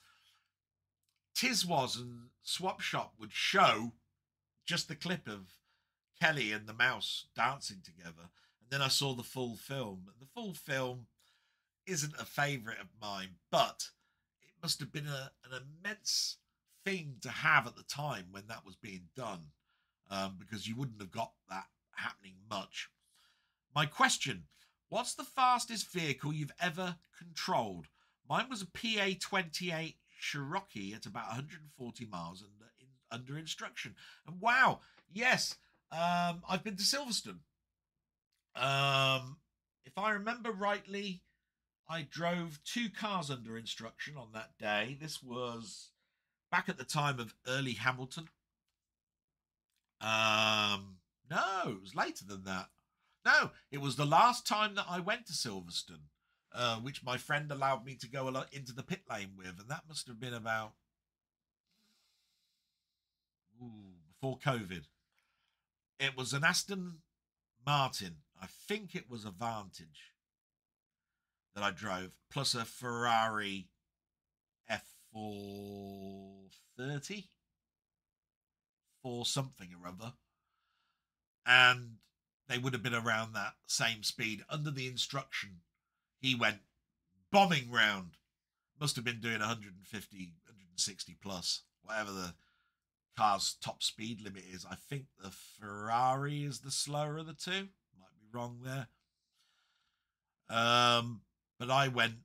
S1: Tiswas and Swap Shop would show just the clip of Kelly and the mouse dancing together, and then I saw the full film. The full film isn't a favourite of mine, but it must have been an immense thing to have at the time when that was being done, because you wouldn't have got that happening much. My question: what's the fastest vehicle you've ever controlled? Mine was a PA-28 Cherokee at about 140 miles under instruction. And wow, yes, I've been to Silverstone. If I remember rightly, I drove 2 cars under instruction on that day. This was back at the time of early Hamilton. No, it was later than that. No, it was the last time that I went to Silverstone, which my friend allowed me to go into the pit lane with, and that must have been about before COVID. It was an Aston Martin. I think it was a Vantage that I drove, plus a Ferrari F430, for something or other. And they would have been around that same speed. Under the instruction, he went bombing round. Must have been doing 150, 160 plus, whatever the car's top speed limit is. I think the Ferrari is the slower of the two. Might be wrong there. But I went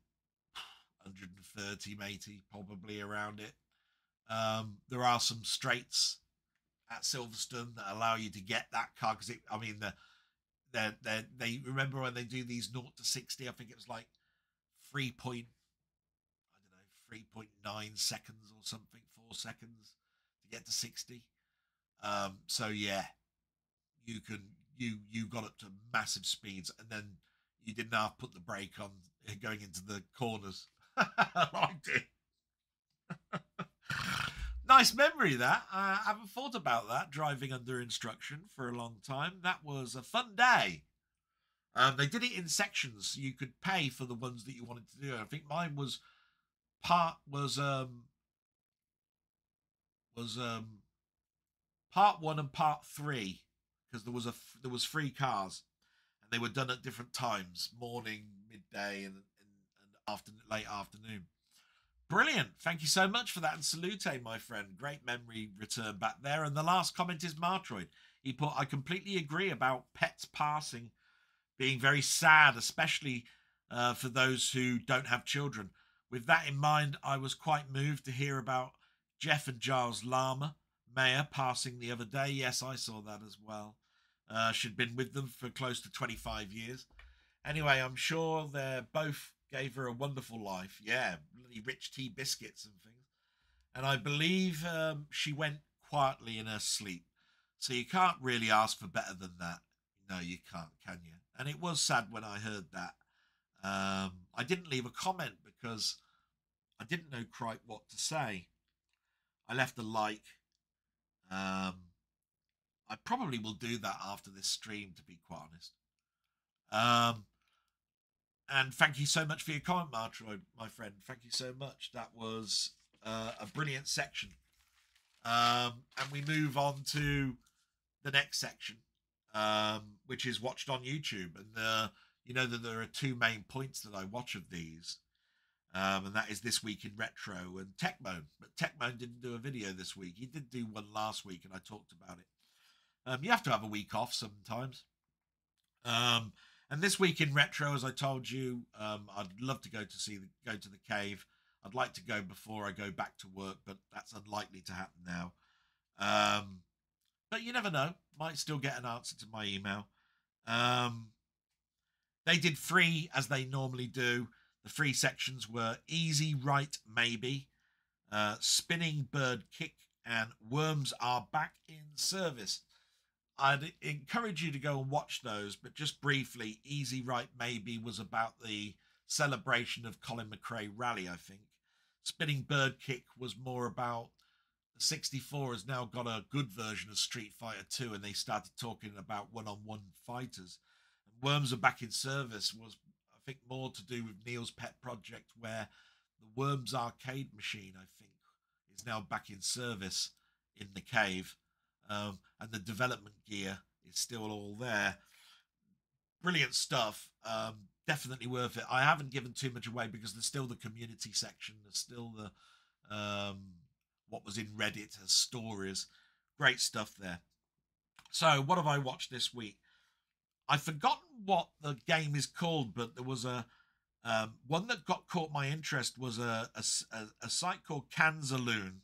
S1: 130, matey, probably around it. There are some straights at Silverstone that allow you to get that car, because I mean, they remember when they do these 0 to 60, I think it was like 3.9 seconds or something, 4 seconds to get to 60. So yeah, you got up to massive speeds, and then you didn't have to put the brake on going into the corners. I did. Nice memory, that. I haven't thought about that, driving under instruction, for a long time. That was a fun day. They did it in sections, so you could pay for the ones that you wanted to do. I think mine was part 1 and part 3, because there was 3 cars, and they were done at different times: morning, midday, and late afternoon. Brilliant. Thank you so much for that, and salute, my friend. Great memory return back there. And the last comment is Martroid. He put, I completely agree about pets passing being very sad, especially for those who don't have children. With that in mind, I was quite moved to hear about Jeff and Giles Lama Mayer passing the other day. Yes, I saw that as well. She'd been with them for close to 25 years. Anyway, I'm sure they both gave her a wonderful life. Yeah, bloody rich tea biscuits and things. And I believe she went quietly in her sleep. So you can't really ask for better than that. No, you can't, can you? And it was sad when I heard that. I didn't leave a comment because I didn't know quite what to say. I left a like. I probably will do that after this stream, to be quite honest. And thank you so much for your comment, Martroid, my friend. Thank you so much. That was a brilliant section. And we move on to the next section, which is watched on YouTube. And you know that there are 2 main points that I watch of these. And that is This Week in Retro and Techmoan. But Techmoan didn't do a video this week. He did do one last week, and I talked about it. You have to have a week off sometimes. And This Week in Retro, as I told you, I'd love to go to the cave. I'd like to go before I go back to work, but that's unlikely to happen now. But you never know. Might still get an answer to my email. They did 3, as they normally do. The 3 sections were Easy Right Maybe, Spinning Bird Kick, and Worms Are Back in Service. I'd encourage you to go and watch those, but just briefly, Easy Right Maybe was about the celebration of Colin McRae Rally, I think. Spinning Bird Kick was more about the 64 has now got a good version of Street Fighter 2, and they started talking about one-on-one fighters. And Worms Are Back in Service was, I think, more to do with Neil's pet project, where the Worms arcade machine, I think, is now back in service in the cave. And the development gear is still all there. Brilliant stuff. Definitely worth it. I haven't given too much away because there's still the community section. There's still the what was in Reddit as stories. Great stuff there. So what have I watched this week? I've forgotten what the game is called, but there was a one that caught my interest was a site called Kanzaloon.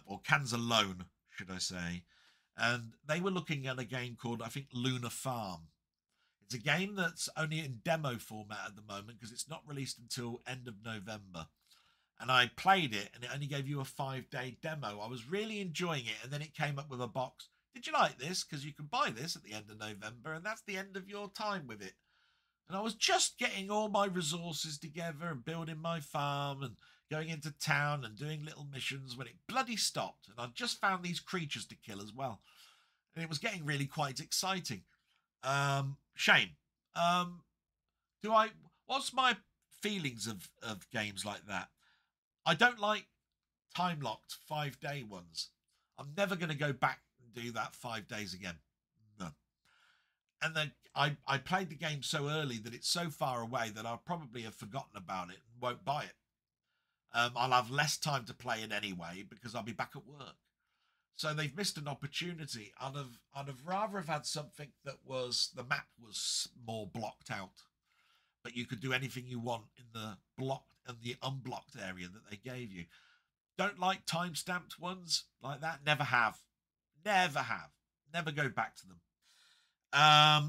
S1: Or Kanzalone, should I say. And they were looking at a game called, I think, Lunar Farm. It's a game that's only in demo format at the moment because it's not released until end of November. And I played it, and it only gave you a 5-day demo. I was really enjoying it, and then it came up with a box. Did you like this? Because you can buy this at the end of November, and that's the end of your time with it. And I was just getting all my resources together and building my farm and going into town and doing little missions when it bloody stopped. And I just found these creatures to kill as well. and it was getting really quite exciting. Shane, what's my feelings of games like that? I don't like time locked 5-day ones. I'm never going to go back and do that 5 days again. No. And then I played the game so early that it's so far away that I'll probably have forgotten about it and won't buy it. I'll have less time to play it anyway because I'll be back at work. So they've missed an opportunity. I'd have rather have had something that was, the map was more blocked out, but you could do anything you want in the blocked and the unblocked area that they gave you. Don't like time-stamped ones like that. Never have. Never have. Never go back to them. I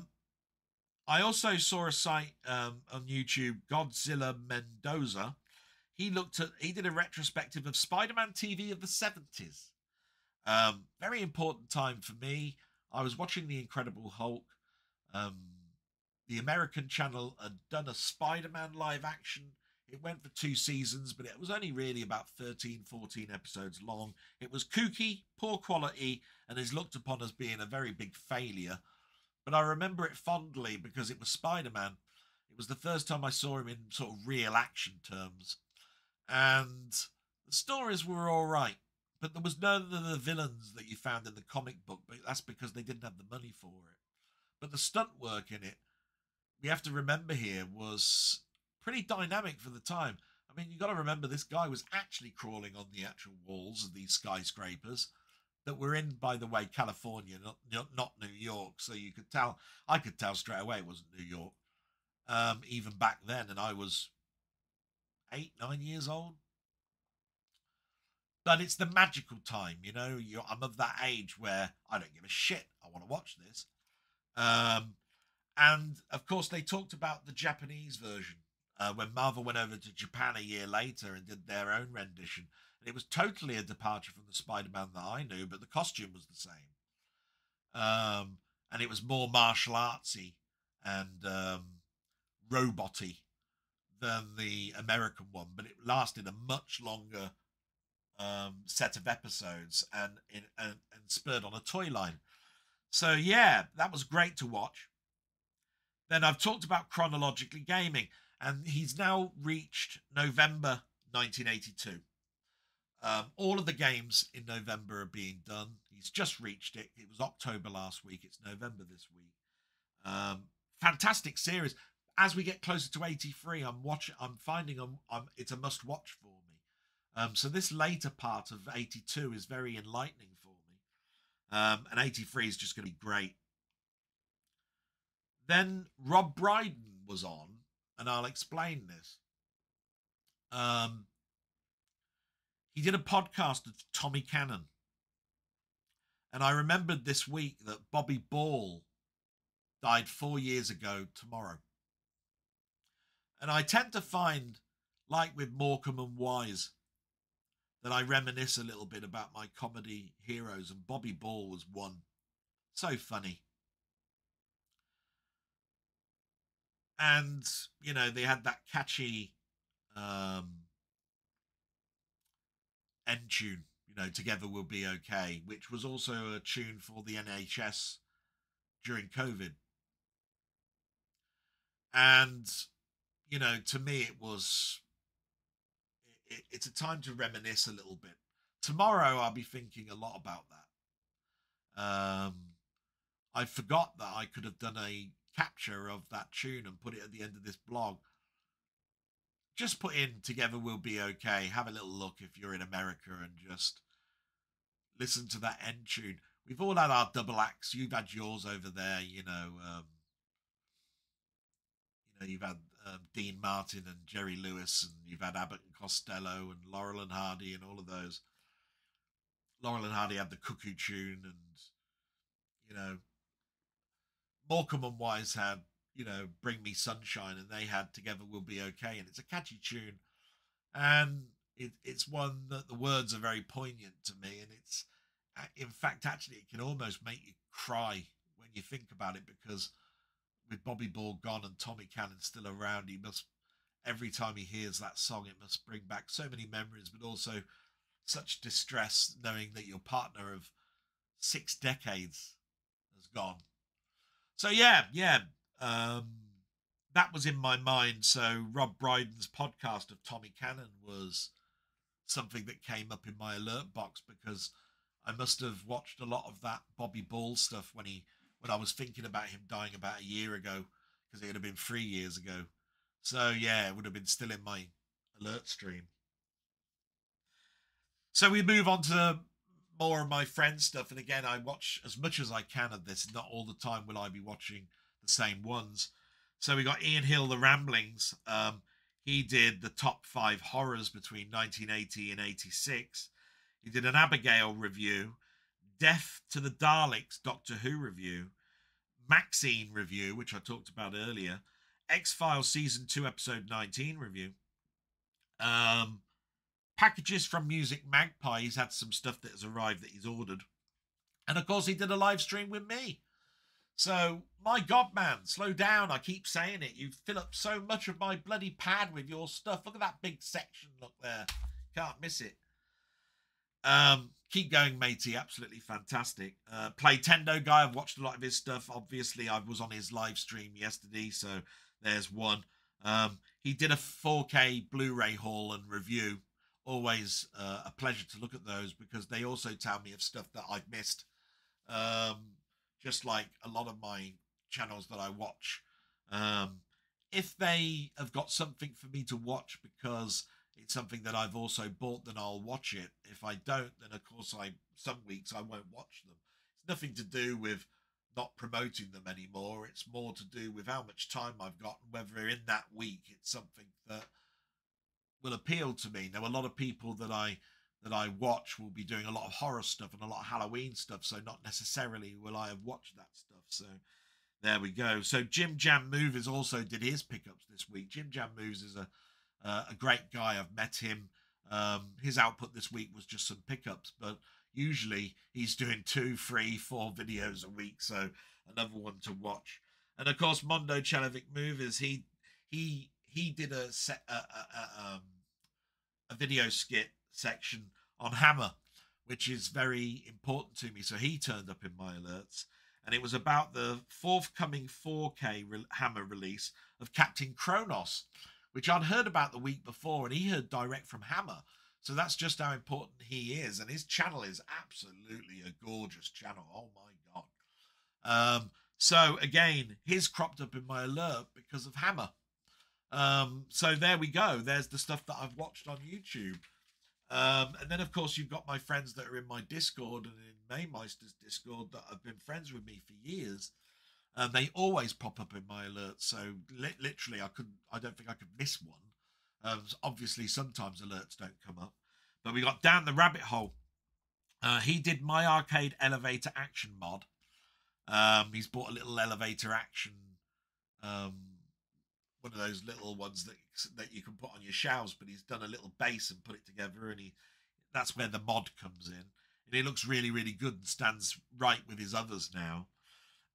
S1: also saw a site on YouTube, Godzilla Mendoza. He did a retrospective of Spider-Man TV of the 70s. Very important time for me. I was watching The Incredible Hulk. The American channel had done a Spider-Man live action. It went for 2 seasons, but it was only really about 13, 14 episodes long. It was kooky, poor quality, and is looked upon as being a very big failure. But I remember it fondly because it was Spider-Man. It was the first time I saw him in sort of real action terms. And the stories were all right. But there was none of the villains that you found in the comic book, but that's because they didn't have the money for it. But the stunt work in it, we have to remember here, was pretty dynamic for the time. I mean, you got to remember this guy was actually crawling on the actual walls of these skyscrapers that were in, by the way, California, not New York. So you could tell, I could tell straight away it wasn't New York, even back then. And I was 8, 9 years old. But it's the magical time, you know. I'm of that age where I don't give a shit. I want to watch this. And of course, they talked about the Japanese version when Marvel went over to Japan a year later and did their own rendition. And it was totally a departure from the Spider-Man that I knew, but the costume was the same. And it was more martial artsy and robot-y than the American one, but it lasted a much longer set of episodes and spurred on a toy line. So yeah, that was great to watch. Then I've talked about chronologically gaming, and he's now reached November 1982. All of the games in November are being done. He's just reached it. It was October last week. It's November this week. Fantastic series. As we get closer to 83, I'm finding it's a must watch for me. So this later part of 82 is very enlightening for me. And 83 is just going to be great. Then Rob Brydon was on, and I'll explain this. He did a podcast of Tommy Cannon. And I remembered this week that Bobby Ball died 4 years ago tomorrow. And I tend to find, like with Morecambe and Wise, that I reminisce a little bit about my comedy heroes, and Bobby Ball was one. So funny. And, you know, they had that catchy end tune, you know, Together We'll Be Okay, which was also a tune for the NHS during COVID. And, you know, to me, it's a time to reminisce a little bit. Tomorrow, I'll be thinking a lot about that. I forgot that I could have done a capture of that tune and put it at the end of this blog. Just put in Together We'll Be Okay. Have a little look if you're in America and just listen to that end tune. We've all had our double acts. You've had yours over there, you know. You've had Dean Martin and Jerry Lewis, and you've had Abbott and Costello and Laurel and Hardy and all of those. Laurel and Hardy had the Cuckoo tune, and, you know, Morecambe and Wise had, you know, Bring Me Sunshine, and they had Together We'll Be Okay, and it's a catchy tune, and it's one that the words are very poignant to me, and it's, in fact, actually, it can almost make you cry when you think about it, because with Bobby Ball gone and Tommy Cannon still around, he must, every time he hears that song, it must bring back so many memories, but also such distress knowing that your partner of 6 decades gone. So yeah. That was in my mind. So Rob Brydon's podcast of Tommy Cannon was something that came up in my alert box, because I must have watched a lot of that Bobby Ball stuff when I was thinking about him dying about a year ago, because it would have been 3 years ago. So yeah, it would have been still in my alert stream. So we move on to more of my friend stuff. And again, I watch as much as I can of this. Not all the time will I be watching the same ones. So we got Ian Hill, The Ramblings. He did the top 5 horrors between 1980 and 86. He did an Abigail review, Death to the Daleks Doctor Who review, Maxine review, which I talked about earlier, X-Files Season 2 Episode 19 review, packages from Music Magpie. He's had some stuff that has arrived that he's ordered. And of course, he did a live stream with me. So, my God, man, slow down. I keep saying it. You fill up so much of my bloody pad with your stuff. Look at that big section. Look there. Can't miss it. Keep going, matey. Absolutely fantastic. Playtendoguy. I've watched a lot of his stuff. Obviously, I was on his live stream yesterday, so there's one. He did a 4K Blu-ray haul and review. Always a pleasure to look at those, because they also tell me of stuff that I've missed. Just like a lot of my channels that I watch. If they have got something for me to watch because it's something that I've also bought, then I'll watch it. If I don't, then of course some weeks I won't watch them. It's nothing to do with not promoting them anymore. It's more to do with how much time I've got, and whether in that week it's something that will appeal to me. Now, a lot of people that I watch will be doing a lot of horror stuff and a lot of Halloween stuff, so not necessarily will I have watched that stuff. So there we go. So Jim Jam Movies also did his pickups this week. Jim Jam Movies is a great guy. I've met him. His output this week was just some pickups, but usually he's doing 2, 3, 4 videos a week, so another one to watch. And of course, Mondo Chelloveck Movies, he did a video skit section on Hammer, which is very important to me. So he turned up in my alerts, and it was about the forthcoming 4K Hammer release of Captain Kronos, which I'd heard about the week before, and he heard direct from Hammer. So that's just how important he is. And his channel is absolutely a gorgeous channel. Oh my God. So again, his cropped up in my alert because of Hammer. So there we go. There's the stuff that I've watched on YouTube. And then, of course, you've got my friends that are in my Discord and in Mamemeister's Discord that have been friends with me for years. And they always pop up in my alerts. So literally, I don't think I could miss one. Obviously, sometimes alerts don't come up. But we got Down the Rabbit Hole. He did my arcade elevator action mod. He's bought a little elevator action, one of those little ones that you can put on your shelves, but he's done a little base and put it together, and that's where the mod comes in. And he looks really, really good and stands right with his others now.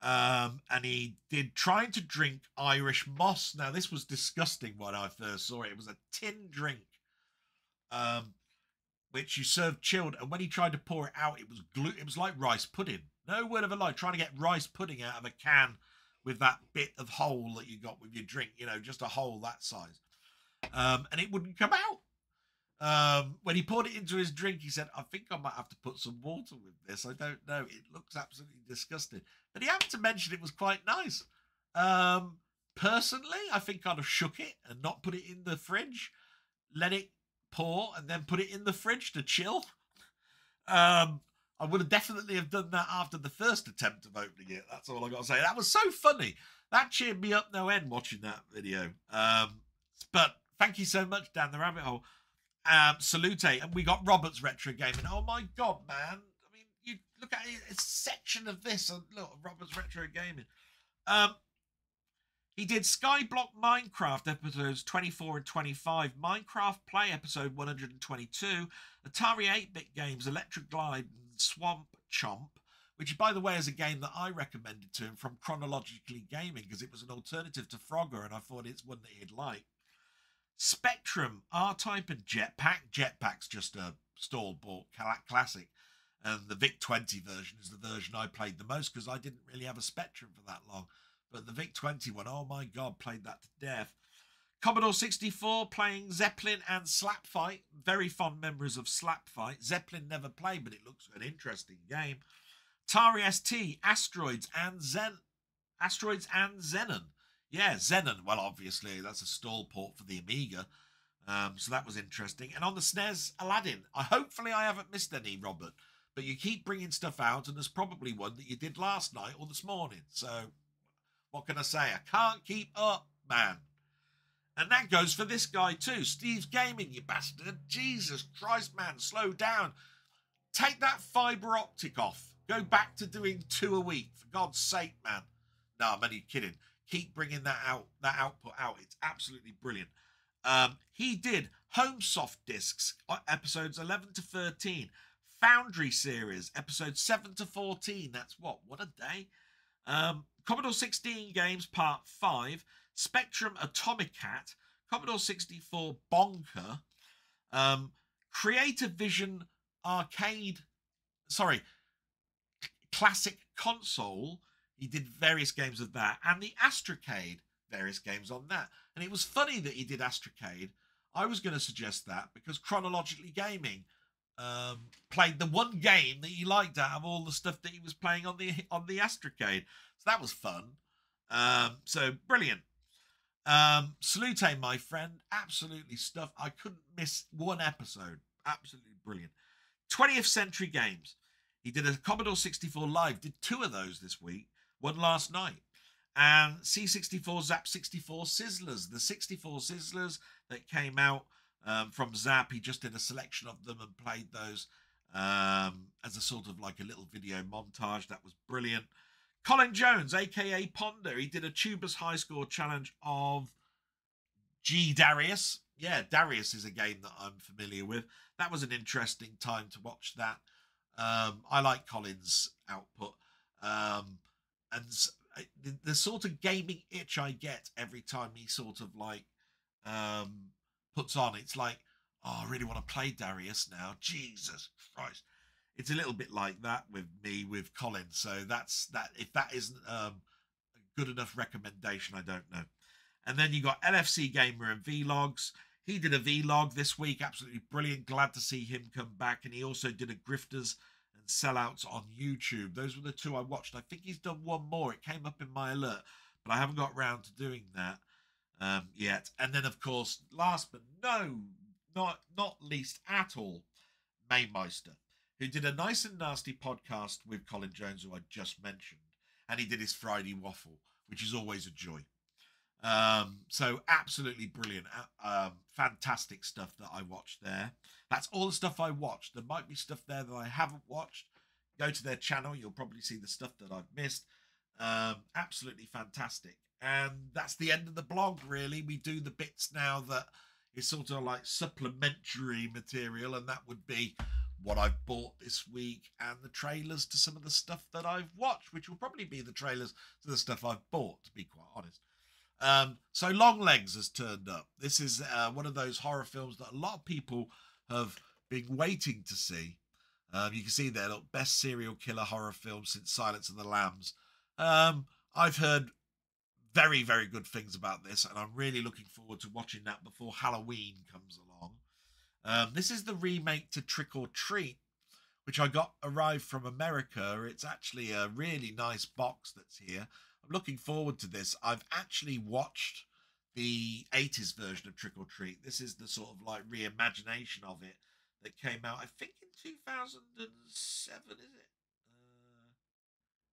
S1: And he did Trying to Drink Irish Moss. Now, this was disgusting when I first saw it. It was a tin drink, which you served chilled, and when he tried to pour it out, it was glue. It was like rice pudding. No word of a lie. Trying to get rice pudding out of a can with that bit of hole that you got with your drink, just a hole that size. And it wouldn't come out. When he poured it into his drink, he said, I think I might have to put some water with this. I don't know. It looks absolutely disgusting. But he happened to mention it was quite nice. Personally, I think I'd have shook it and not put it in the fridge. Let it pour and then put it in the fridge to chill. I would have definitely have done that after the first attempt of opening it. That's all I got to say. That was so funny. That cheered me up no end watching that video. But thank you so much, Down the Rabbit Hole. Salute. And we got Robert's Retro Gaming. Oh my God, man. I mean, you look at it, it's a section of this. And look, Robert's Retro Gaming. He did Skyblock Minecraft episodes 24 and 25, Minecraft Play episode 122, Atari 8-bit games, Electric Glide, and Swamp Chomp, which, by the way, is a game that I recommended to him from Chronologically Gaming because it was an alternative to Frogger, and I thought it's one that he'd like. Spectrum, R-Type, and Jetpack. Jetpack's just a stall-bought classic. And the VIC-20 version is the version I played the most because I didn't really have a Spectrum for that long. But the VIC-20 one, oh my God, played that to death. Commodore 64 playing Zeppelin and Slap Fight. Very fond memories of Slap Fight. Zeppelin never played, but it looks an interesting game. Atari ST, Asteroids and Xenon. Yeah, Xenon. Well, obviously, that's a stall port for the Amiga. So that was interesting. And on the SNES, Aladdin. Hopefully I haven't missed any, Robert. But you keep bringing stuff out, and there's probably one that you did last night or this morning. So what can I say? I can't keep up, man. And that goes for this guy too. Steve's Gaming, you bastard. Jesus Christ, man, slow down. Take that fibre optic off. Go back to doing 2 a week. For God's sake, man. No, I'm only kidding. Keep bringing that output out. It's absolutely brilliant. He did Home Soft Discs, episodes 11 to 13. Foundry series, episodes 7 to 14. That's what a day. Commodore 16 games, part 5. Spectrum Atomic Cat. Commodore 64 Bonker. Creative Vision Arcade. Sorry. Classic Console. He did various games of that. And the Astrocade. Various games on that. And it was funny that he did Astrocade. I was going to suggest that because Chronologically Gaming played the one game that he liked out of all the stuff that he was playing on the Astrocade. So that was fun. So brilliant. Salute, my friend. Absolutely stuff. I couldn't miss one episode. Absolutely brilliant. 20th Century Games. He did a Commodore 64 Live. Did 2 of those this week. One last night. And C64 Zap 64 Sizzlers. The 64 Sizzlers that came out from Zap. He just did a selection of them and played those as a sort of like a little video montage. That was brilliant. Colin Jones, a.k.a. Ponder. He did a Tubers High Score challenge of G. Darius. Yeah, Darius is a game that I'm familiar with. That was an interesting time to watch that. I like Colin's output. And the sort of gaming itch I get every time he sort of like puts on, it's like, oh, I really want to play Darius now. Jesus Christ. It's a little bit like that with me, with Colin. So that's that. If that isn't a good enough recommendation, I don't know. And then you got LFC Gamer and Vlogs. He did a vlog this week. Absolutely brilliant. Glad to see him come back. And he also did a Grifters and Sellouts on YouTube. Those were the 2 I watched. I think he's done one more. It came up in my alert, but I haven't got round to doing that yet. And then, of course, last but not least at all, Mamemeister, who did a Nice and Nasty podcast with Colin Jones, who I just mentioned. And he did his Friday Waffle, which is always a joy. So absolutely brilliant. Fantastic stuff that I watched there. That's all the stuff I watched. There might be stuff there that I haven't watched. Go to their channel. You'll probably see the stuff that I've missed. Absolutely fantastic. And that's the end of the blog, really. We do the bits now that is sort of like supplementary material, and that would be what I've bought this week and the trailers to some of the stuff that I've watched, which will probably be the trailers to the stuff I've bought, to be quite honest. So Longlegs has turned up. This is one of those horror films that a lot of people have been waiting to see. You can see there, look, best serial killer horror film since Silence of the Lambs. I've heard very, very good things about this, and I'm really looking forward to watching that before Halloween comes along. This is the remake to Trick or Treat, which I got arrived from America. It's actually a really nice box that's here. I'm looking forward to this. I've actually watched the 80s version of Trick or Treat. This is the sort of like reimagination of it that came out, I think, in 2007, is it?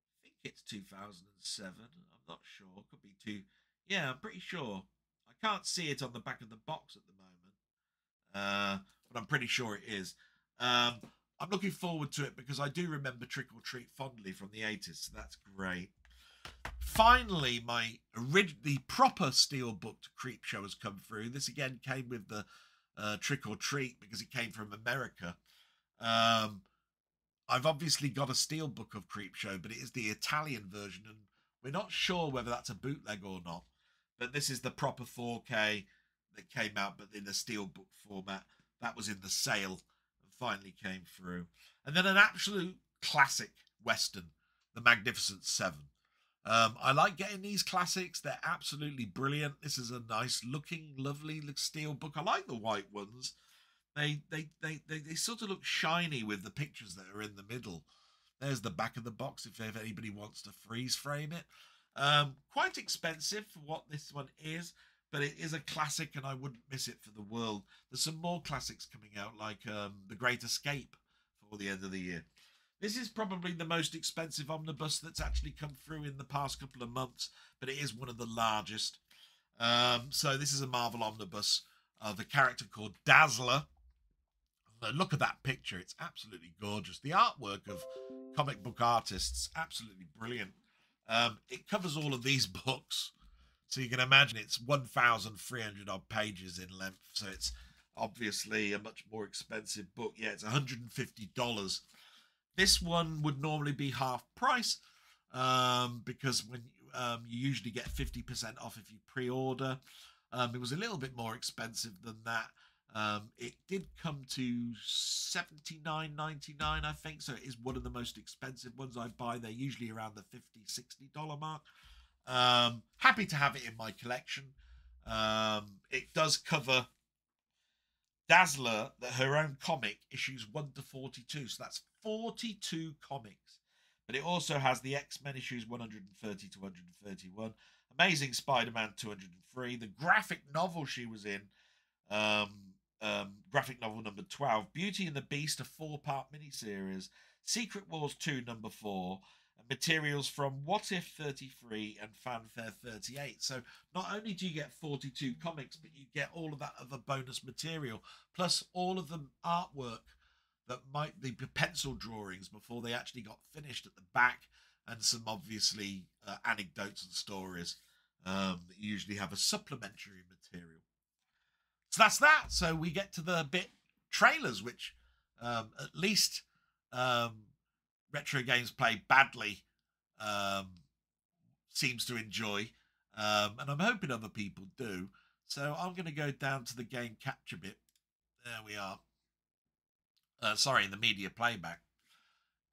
S1: I think it's 2007. I'm not sure. Could be two. Yeah, I'm pretty sure. I can't see it on the back of the box at the moment, but I'm pretty sure it is. I'm looking forward to it because I do remember Trick or Treat fondly from the 80s, so that's great. Finally, the proper steelbook Creepshow has come through. This again came with the Trick or Treat because it came from America. I've obviously got a steelbook of Creepshow, but it is the Italian version, and we're not sure whether that's a bootleg or not. But this is the proper 4K that came out, but in the steelbook format. That was in the sale. finally came through. And then an absolute classic Western, The Magnificent Seven. I like getting these classics. They're absolutely brilliant. This is a nice looking, lovely steel book. I like the white ones. They sort of look shiny with the pictures that are in the middle. There's the back of the box if anybody wants to freeze frame it. Quite expensive for what this one is, but it is a classic and I wouldn't miss it for the world. There's some more classics coming out, like The Great Escape for the end of the year. This is probably the most expensive omnibus that's actually come through in the past couple of months, but it is one of the largest. So this is a Marvel omnibus of a character called Dazzler. Look at that picture. It's absolutely gorgeous. The artwork of comic book artists, absolutely brilliant. It covers all of these books. So you can imagine it's 1,300 odd pages in length. So it's obviously a much more expensive book. Yeah, it's $150. This one would normally be half price because when you usually get 50% off if you pre-order. It was a little bit more expensive than that. It did come to $79.99, I think. So it is one of the most expensive ones I buy. They're usually around the $50-$60 mark. Happy to have it in my collection. It does cover Dazzler, her own comic, issues 1 to 42. So that's 42 comics. But it also has the X-Men issues 130 to 131. Amazing Spider-Man 203. The graphic novel she was in, graphic novel number 12. Beauty and the Beast, a 4-part miniseries. Secret Wars 2, number 4. And materials from What If 33 and Fanfare 38. So not only do you get 42 comics, but you get all of that other bonus material, plus all of the artwork that might be pencil drawings before they actually got finished at the back, and some obviously anecdotes and stories that usually have a supplementary material. So that's that. So we get to the bit trailers, which at least Retro Games Play Badly seems to enjoy, and I'm hoping other people do. So I'm going to go down to the game capture bit. There we are. Sorry, in the media playback.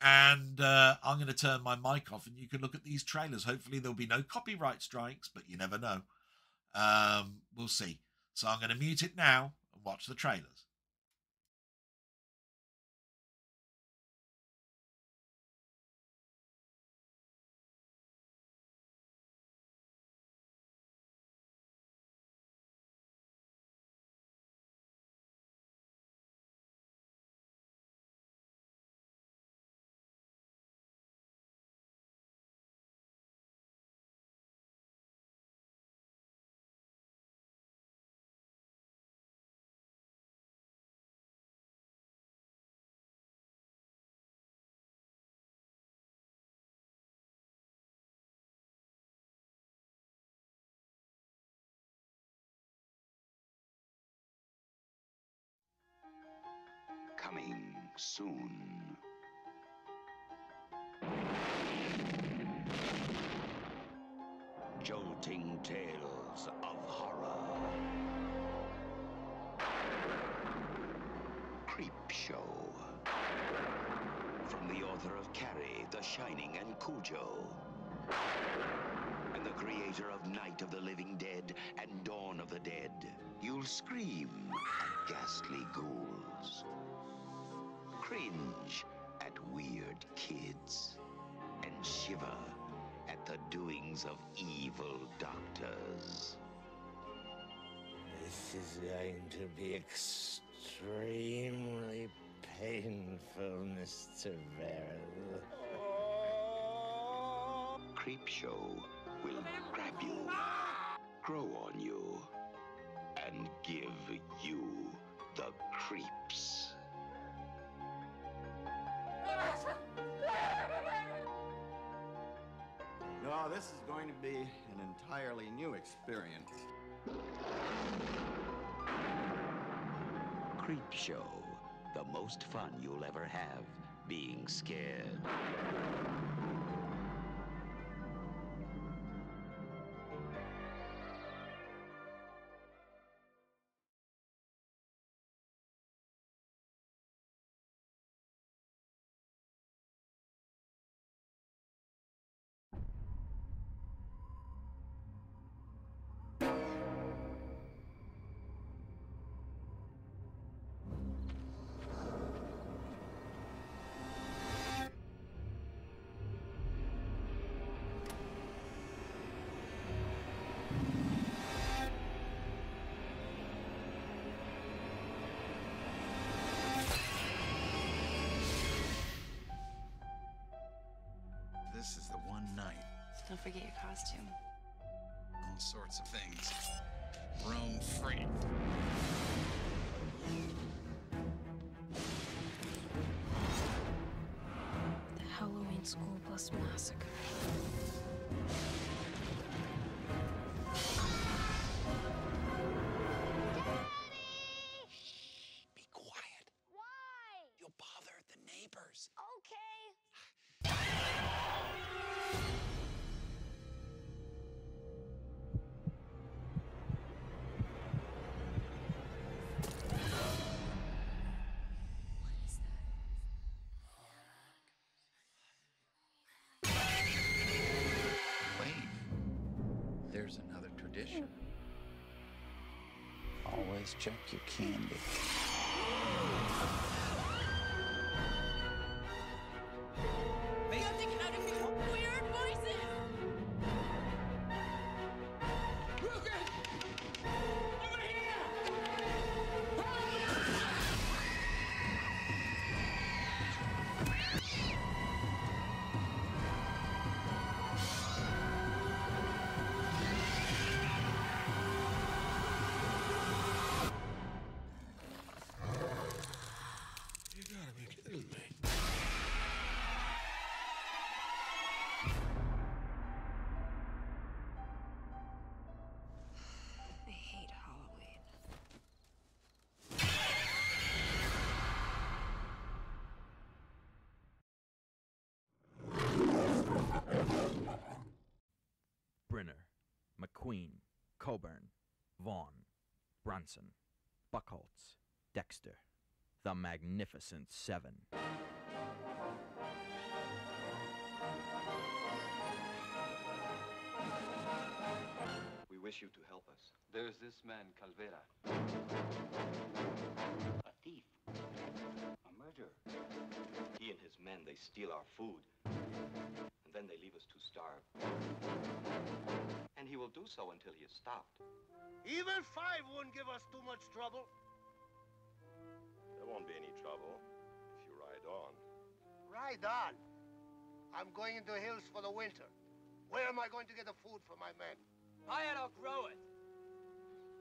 S1: And I'm going to turn my mic off and you can look at these trailers. Hopefully there'll be no copyright strikes, but you never know. We'll see. So I'm going to mute it now and watch the trailers.
S2: Coming soon. Jolting tales of horror. Creep Show. From the author of Carrie, The Shining, and Cujo. And the creator of Night of the Living Dead and Dawn of the Dead. You'll scream at ghastly ghouls. Cringe at weird kids. And shiver at the doings of evil doctors.
S3: This is going to be extremely painful, Mr. Verrill.
S2: Creep Show will grab you, grow on you, and give you the creeps.
S4: No, this is going to be an entirely new experience.
S2: Creep Show, the most fun you'll ever have being scared.
S5: Don't forget your costume.
S6: All sorts of things. Roam free.
S5: The Halloween School Bus Massacre.
S6: Be quiet.
S7: Why?
S6: You'll bother the neighbors.
S7: Okay.
S6: Wait. There's another tradition. Always check your candy.
S8: Something out of your weird voices! Ruger! Over here!
S9: You gotta be kidding me.
S5: I hate Halloween.
S10: Brenner, McQueen, Coburn, Vaughn, Brunson, Buckholtz, Dexter, the Magnificent Seven.
S11: We wish you to help us. There's this man, Calvera. A thief. A murderer. He and his men, they steal our food. And then they leave us to starve. And he will do so until he is stopped.
S9: Even 5 wouldn't give us too much trouble.
S12: There won't be any trouble if you ride on.
S9: Ride on. I'm going into the hills for the winter. Where am I going to get the food for my men?
S11: Buy it or grow it.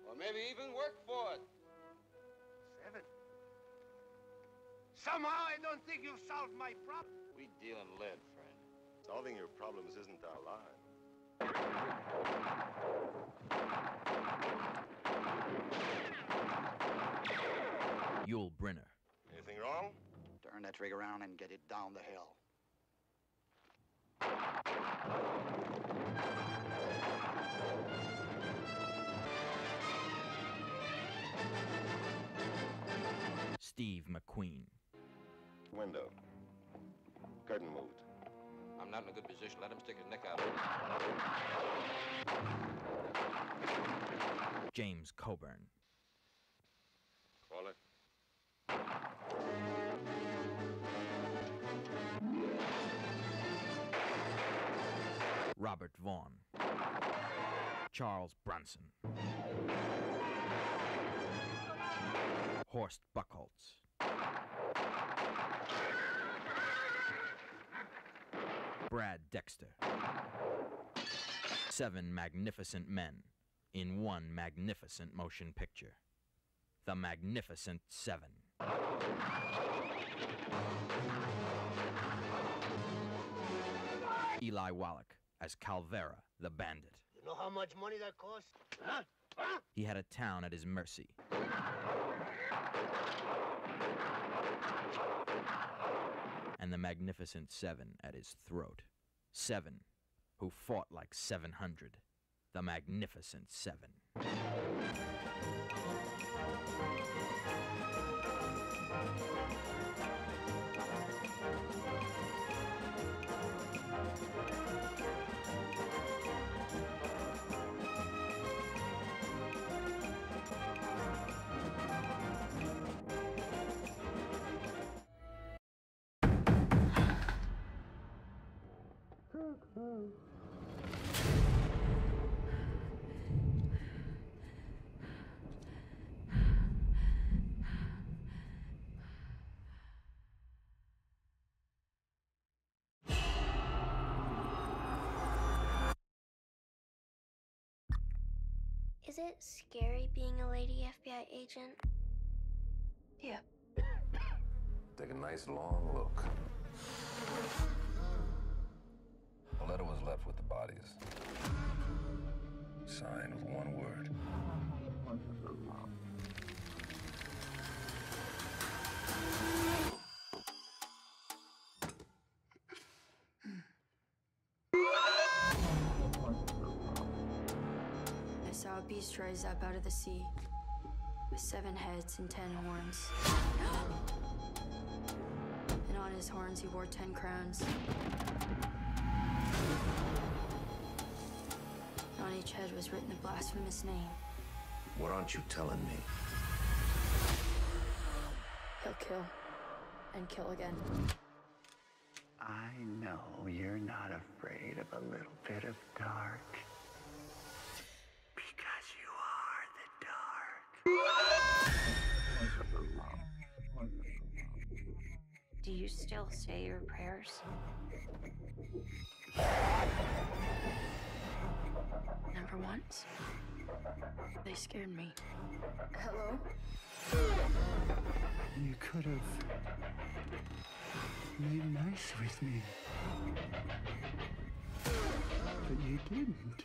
S11: Or maybe even work for it.
S9: 7. Somehow I don't think you've solved my problem.
S11: We deal in lead, friend.
S12: Solving your problems isn't our line.
S10: Yul Brynner,
S12: Anything wrong?
S11: Turn that rig around and get it down the hill.
S10: Steve McQueen,
S12: Window. Curtain moved.
S11: I'm not in a good position. Let him stick his neck out.
S10: James Coburn,
S12: Call it.
S10: Robert Vaughn, Charles Bronson, Horst Buckholtz, Brad Dexter. 7 magnificent men in one magnificent motion picture. The Magnificent Seven. Eli Wallach as Calvera, the bandit.
S9: You know how much money that costs? Huh? Huh?
S10: He had a town at his mercy. And the Magnificent Seven at his throat. 7 who fought like 700. The Magnificent Seven.
S5: Is it scary being a lady FBI agent?
S13: Yeah.
S14: Take a nice long look. A letter was left with the bodies. Signed with one word.
S13: I saw a beast rise up out of the sea with 7 heads and 10 horns. And on his horns he wore 10 crowns. And on each head was written a blasphemous name.
S14: What aren't you telling me?
S13: He'll kill and kill again.
S15: I know you're not afraid of a little bit of dark. Because you are the dark.
S13: Do you still say your prayers? Number ones? They scared me. Hello?
S15: You could have made nice with me. But you didn't.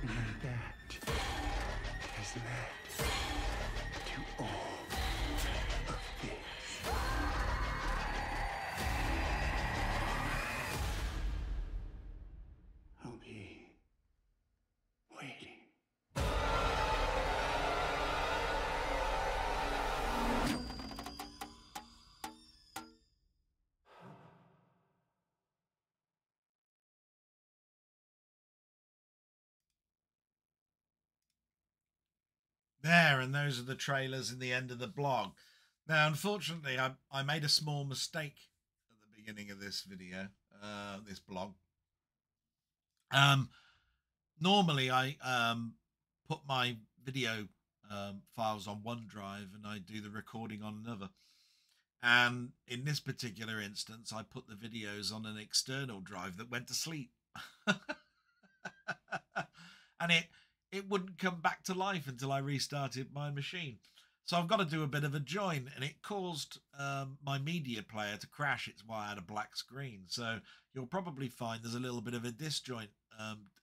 S15: And that has led to all of this. I'll be waiting.
S1: There, and those are the trailers in the end of the blog. Now, unfortunately, I made a small mistake at the beginning of this video, this blog. Normally, I put my video files on OneDrive and I do the recording on another. And in this particular instance, I put the videos on an external drive that went to sleep. And it wouldn't come back to life until I restarted my machine. So I've got to do a bit of a join, and it caused my media player to crash. It's why I had a black screen. So you'll probably find there's a little bit of a disjoint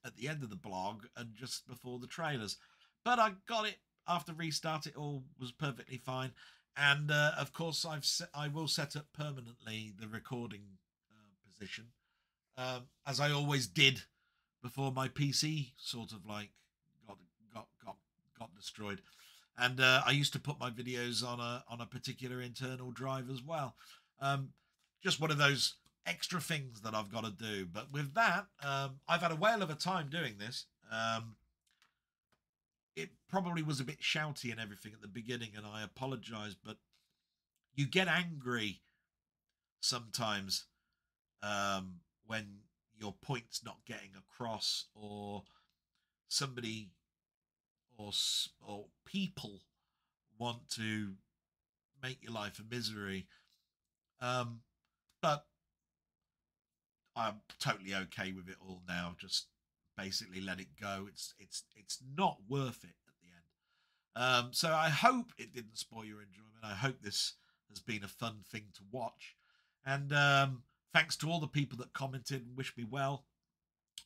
S1: at the end of the blog and just before the trailers. But I got it after restart. It all was perfectly fine. And of course, I will set up permanently the recording position, as I always did before my PC sort of like got destroyed. And I used to put my videos on a particular internal drive as well. Just one of those extra things that I've got to do. But with that, I've had a whale of a time doing this. It probably was a bit shouty and everything at the beginning, and I apologise, but you get angry sometimes when your point's not getting across, or somebody or people want to make your life a misery. But I'm totally okay with it all now. Just basically let it go. It's not worth it at the end. So I hope it didn't spoil your enjoyment. I hope this has been a fun thing to watch. And thanks to all the people that commented and wished me well.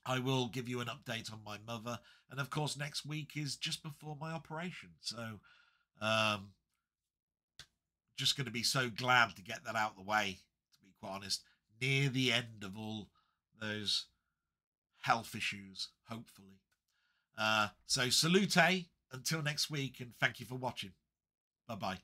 S1: I will give you an update on my mother. And of course, next week is just before my operation. So just going to be so glad to get that out of the way, to be quite honest, near the end of all those health issues, hopefully. So salute, until next week, and thank you for watching. Bye-bye.